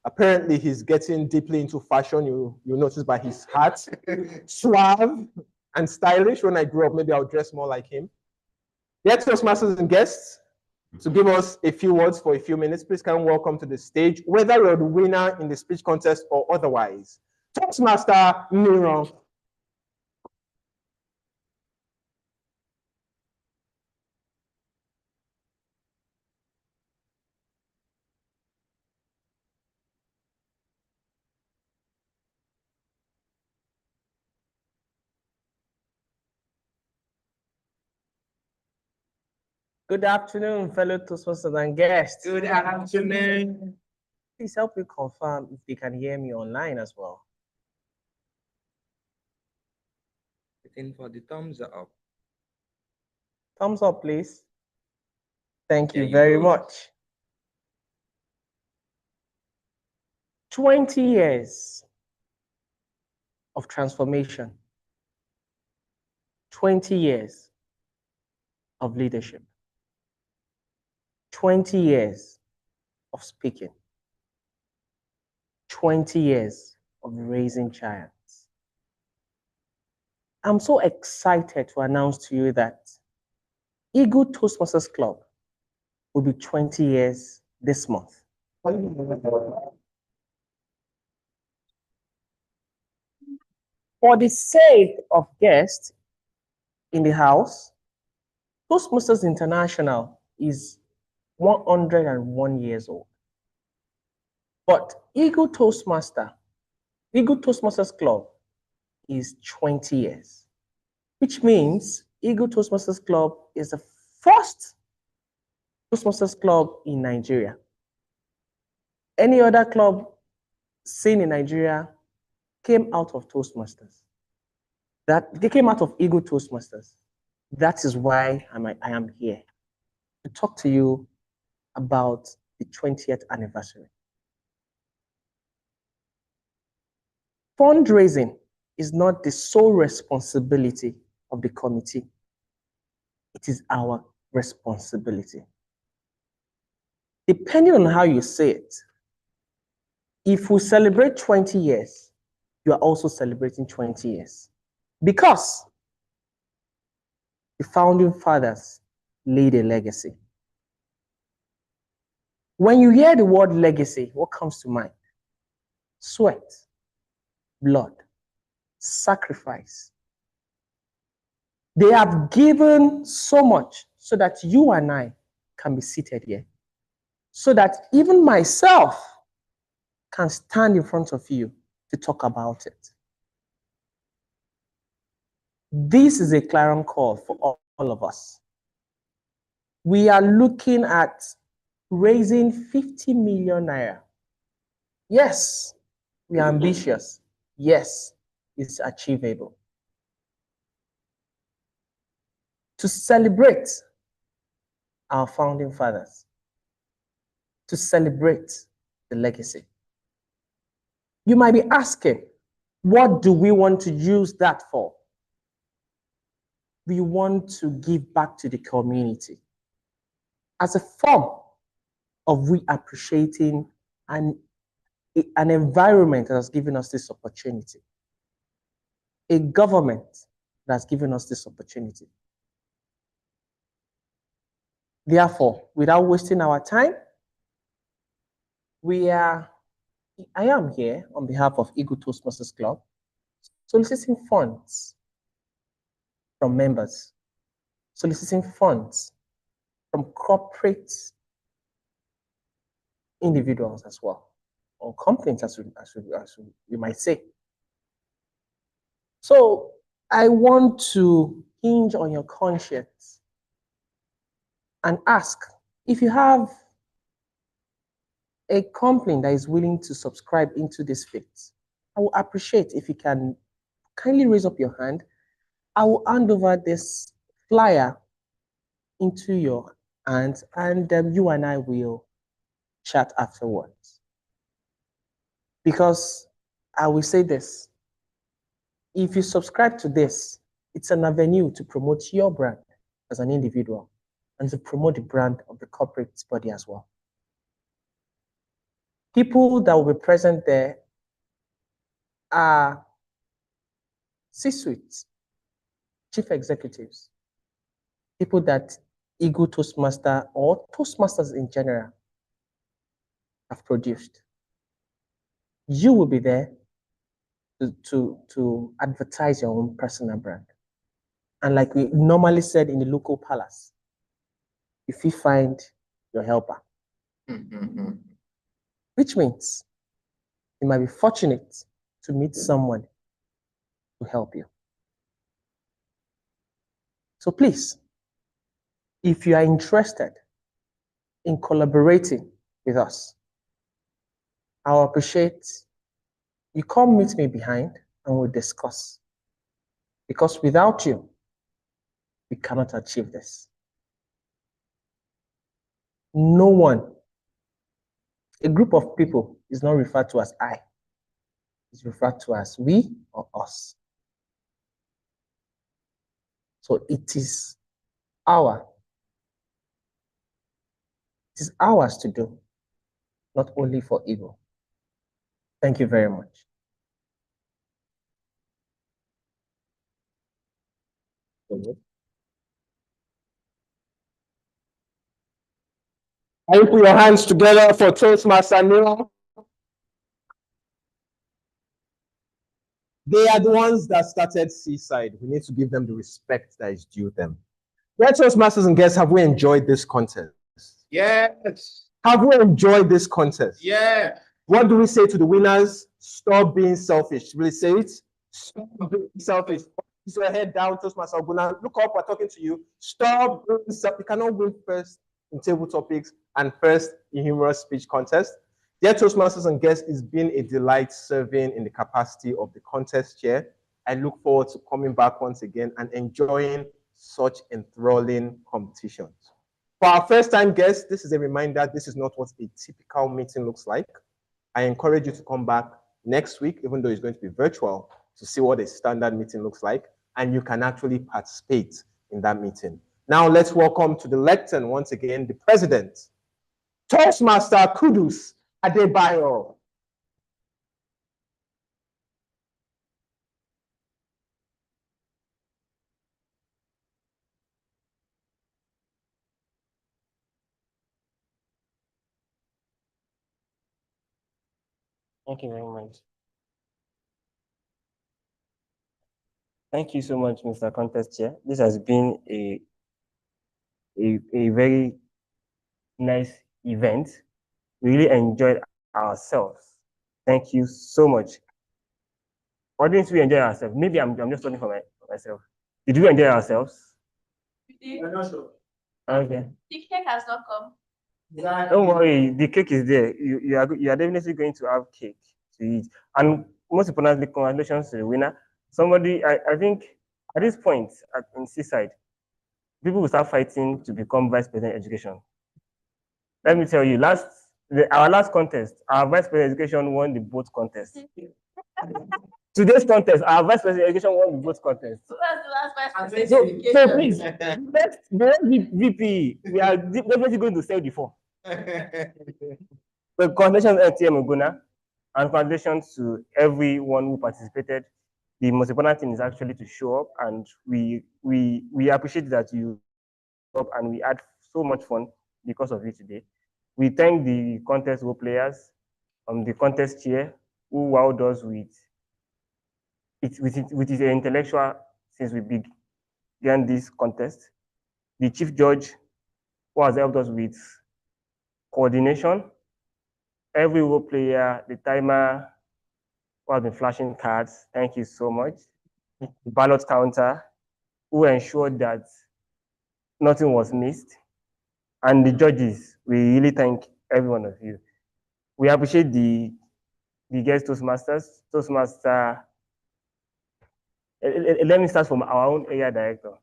Apparently, he's getting deeply into fashion. You'll notice by his hat, suave and stylish. When I grow up, maybe I'll dress more like him. Dear Toastmasters and guests, to give us a few words for a few minutes, please come welcome to the stage, whether you're the winner in the speech contest or otherwise, Toastmaster Miron. Good afternoon, fellow Toastmasters and guests. Good afternoon. Please help me confirm if they can hear me online as well. Waiting for the thumbs up. Thumbs up, please. Thank you There you very go. much. 20 years of transformation. 20 years of leadership. 20 years of speaking. 20 years of raising giants. I'm so excited to announce to you that Eagle Toastmasters Club will be 20 years this month. For the sake of guests in the house, Toastmasters International is 101 years old. But Eagle Toastmasters Club is 20 years, which means Eagle Toastmasters Club is the first Toastmasters club in Nigeria. Any other club seen in Nigeria came out of Toastmasters. That they came out of Eagle Toastmasters. That is why I am here to talk to you about the 20th anniversary. Fundraising is not the sole responsibility of the committee. It is our responsibility. Depending on how you say it, if we celebrate 20 years, you are also celebrating 20 years. Because the founding fathers laid a legacy. When you hear the word legacy, what comes to mind? Sweat, blood, sacrifice. They have given so much so that you and I can be seated here. So that even myself can stand in front of you to talk about it. This is a clarion call for all of us. We are looking at raising 50 million naira. Yes, we are ambitious. Yes, it's achievable. To celebrate our founding fathers, to celebrate the legacy. You might be asking, What do we want to use that for? We want to give back to the community as a form of we appreciating an environment that has given us this opportunity, a government that has given us this opportunity. Therefore, without wasting our time, I am here on behalf of Eagle Toastmasters Club, soliciting funds from members, soliciting funds from corporate individuals as well, or companies, as we might say. So I want to hinge on your conscience and ask if you have a company that is willing to subscribe into this faith. I will appreciate if you can kindly raise up your hand. I will hand over this flyer into your hands, and you and I will chat afterwards. Because I will say this, if you subscribe to this, it's an avenue to promote your brand as an individual and to promote the brand of the corporate body as well. People that will be present there are C-suites, chief executives, people that Eagle Toastmaster or Toastmasters in general have produced. You will be there to advertise your own personal brand. And like we normally said in the local palace, if you find your helper, which means you might be fortunate to meet someone to help you. So please, if you are interested in collaborating with us, I'll appreciate you come meet me behind and we'll discuss. Because without you, we cannot achieve this. No one, a group of people is not referred to as I. It's referred to as we or us. So it is ours to do, not only for Eagle. Thank you very much. Can you put your hands together for Toastmaster Nero? They are the ones that started Seaside. We need to give them the respect that is due them. Dear Toastmasters and guests, have we enjoyed this contest? Yes. Have we enjoyed this contest? Yeah. What do we say to the winners? Stop being selfish. Will you say it? Stop being selfish. Put your head down, Toastmaster Oguna. Look up, we're talking to you. Stop being selfish. You cannot win first in table topics and first in humorous speech contest. Dear Toastmasters and guests, it's been a delight serving in the capacity of the contest chair. I look forward to coming back once again and enjoying such enthralling competitions. For our first-time guests, this is a reminder, this is not what a typical meeting looks like. I encourage you to come back next week, even though it's going to be virtual, to see what a standard meeting looks like, and you can actually participate in that meeting. Now let's welcome to the lectern once again, the president, Toastmaster Kudus Adebayo. Thank you very much. Thank you so much, Mr. Contest Chair. This has been a very nice event. We really enjoyed ourselves. Thank you so much. Or didn't we enjoy ourselves? Maybe I'm just talking for myself. Did we enjoy ourselves? I'm not sure. Okay. The cake has not come. Don't worry, the cake is there. You are definitely going to have cake to eat. And most importantly, congratulations to the winner. Somebody, I think at this point in Seaside, people will start fighting to become vice president education. Let me tell you, our last contest, our vice president education won the both contest. Today's contest, our vice president education won the vote contest. So that's the last vice And president. So please, the next VP, we are definitely going to sell the form. So congratulations, LTM Oguna, and congratulations to everyone who participated. The most important thing is actually to show up, and we appreciate that you up, and we had so much fun because of you today. We thank the contest role players, the contest chair, who wowed us with his intellectual since we began this contest. The chief judge, who has helped us with coordination. Every role player, the timer, who has been flashing cards, thank you so much. The ballot counter, who ensured that nothing was missed. And the judges, we really thank every one of you. We appreciate the guest Toastmasters. Toastmaster, let me start from our own area director.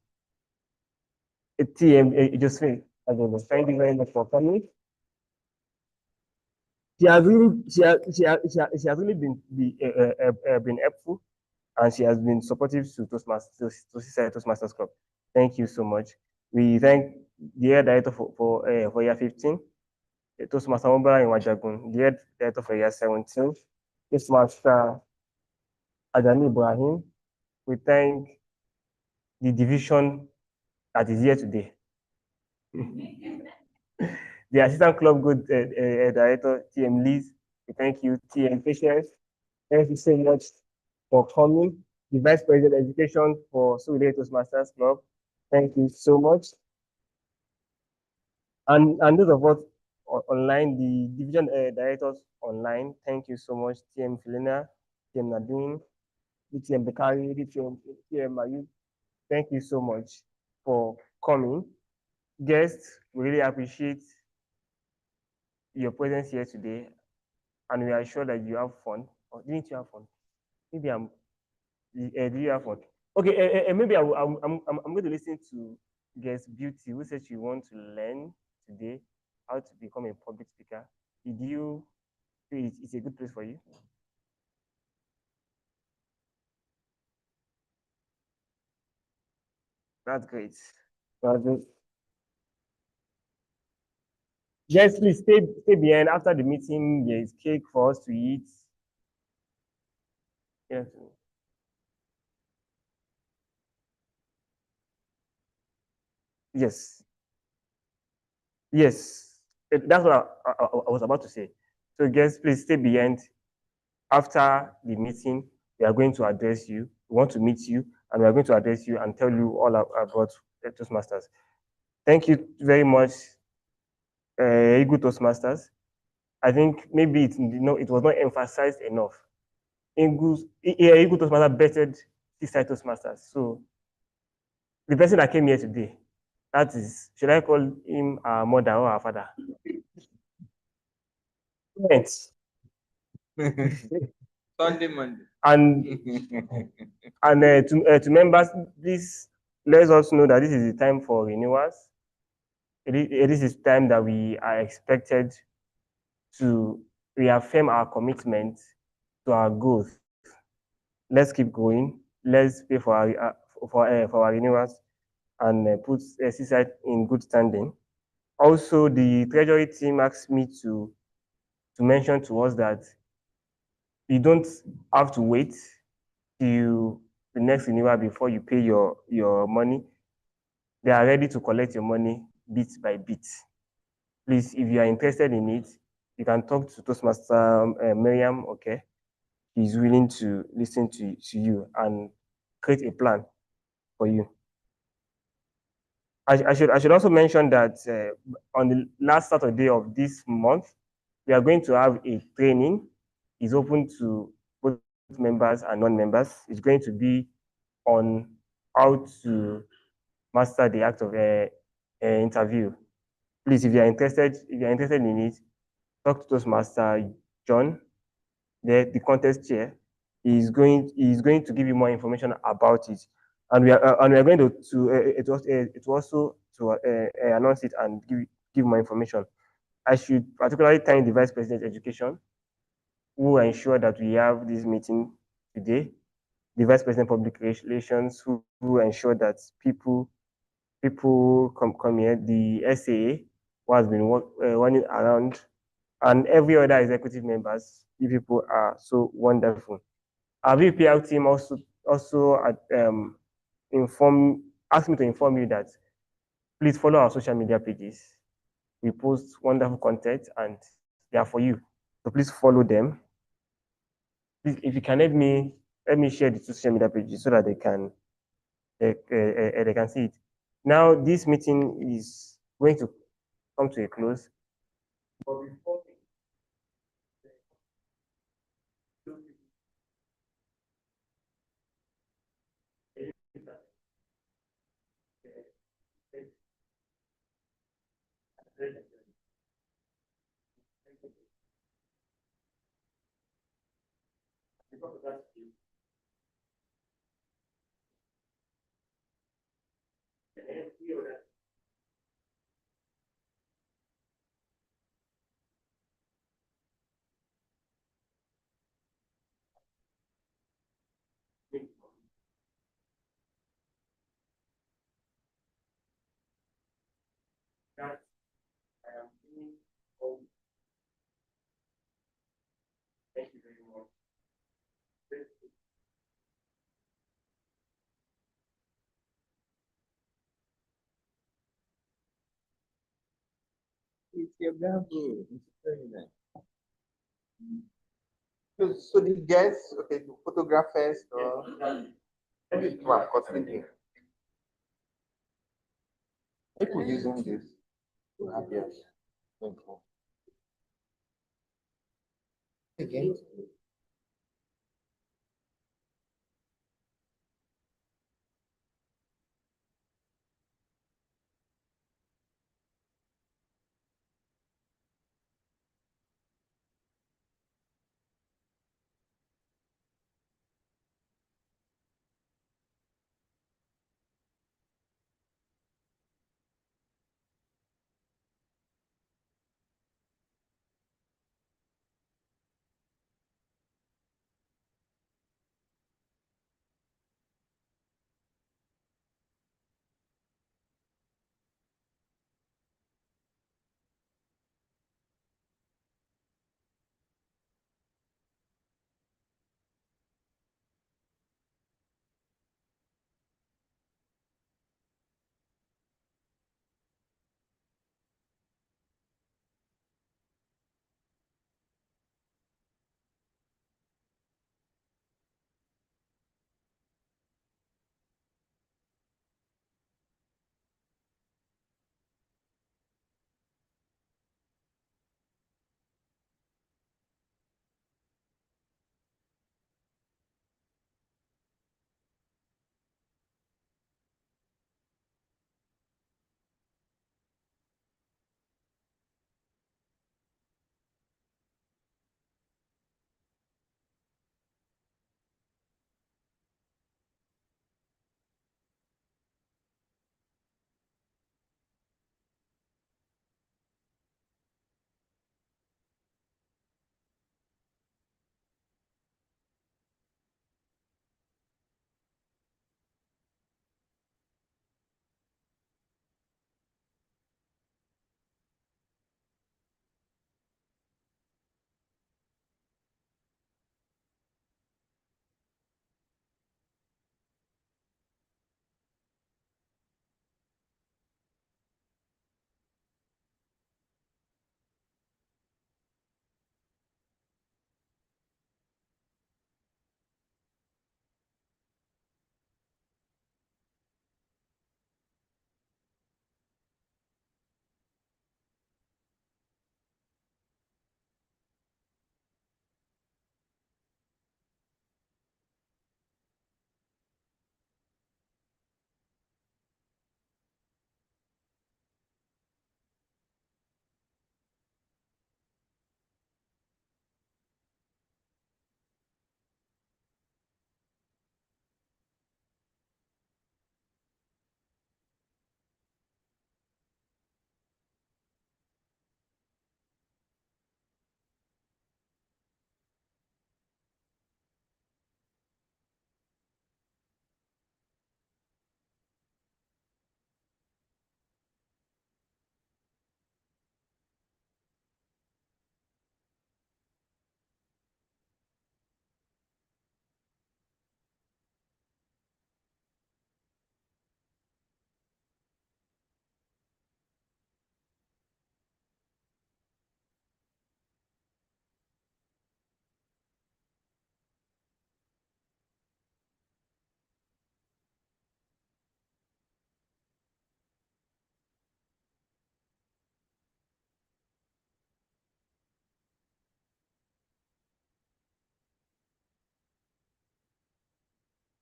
TM Josephine, thank you very much for coming. She has really been helpful, and she has been supportive to Toastmasters, to Seaside Toastmasters Club. Thank you so much. We thank the head director for year 15, Toastmaster Ombara in Wajagun, the head director for year 17, Toastmaster Adani Ibrahim. We thank the division that is here today. The assistant club good director, TM Liz, we thank you. TM Patience, thank you so much for coming. The vice president education for Seaside Toastmasters Club, thank you so much. And those of us online, the division directors online, thank you so much. TM Filina, TM Nadine, TM Bekari, TM Mayu, thank you so much for coming. Guests, we really appreciate your presence here today, and we are sure that you have fun. Or didn't you have fun? Maybe do you have fun? Okay, maybe I'm going to listen to guest Beauty, who said she wants to learn today how to become a public speaker. Did you feel it's a good place for you? That's great. Yes, please stay behind. After the meeting, there is cake for us to eat. Yes. Yes. Yes. That's what I was about to say. So, guys, please stay behind. After the meeting, we are going to address you. We want to meet you, and we are going to address you and tell you all about Toastmasters. Thank you very much, Ego Toastmasters. I think maybe it was not emphasized enough. Ego Toastmasters bettered Seaside Toastmasters. So the person that came here today, that is, should I call him our mother or our father? Parents. Sunday, Monday. And to members, please let us know that this is the time for renewals. This is time that we are expected to reaffirm our commitment to our goals. Let's keep going. Let's pay for our renewals and put Seaside in good standing. Also, the Treasury team asked me to mention to us that you don't have to wait till the next renewal before you pay your money. They are ready to collect your money bit by bit. Please, if you are interested in it, you can talk to Toastmaster Miriam, okay? He's willing to listen to you and create a plan for you. I should also mention that on the last Saturday of this month, we are going to have a training. It's open to both members and non-members. It's going to be on how to master the act of interview. Please, if you're interested in it, talk to Toastmaster John, the contest chair. He's going to give you more information about it, and we are going to also announce it and give more information. I should particularly thank the Vice President Education, who ensure that we have this meeting today. the Vice President Public Relations, who ensure that people come here, the SAA, who has been running around, and every other executive members. You people are so wonderful. Our VPR team also asked me to inform you that please follow our social media pages. We post wonderful content and they are for you. So please follow them. Please, if you can help me share the social media pages so that they can see it. Now this meeting is going to come to a close. But before that I am doing all. Thank you very much. It's your gavel. It's very nice. So the guests, okay, the photographers, maybe you are cutting here. People using this to have their info. Again.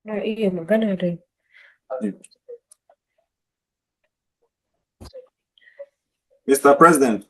iya magana dai. Mr. President,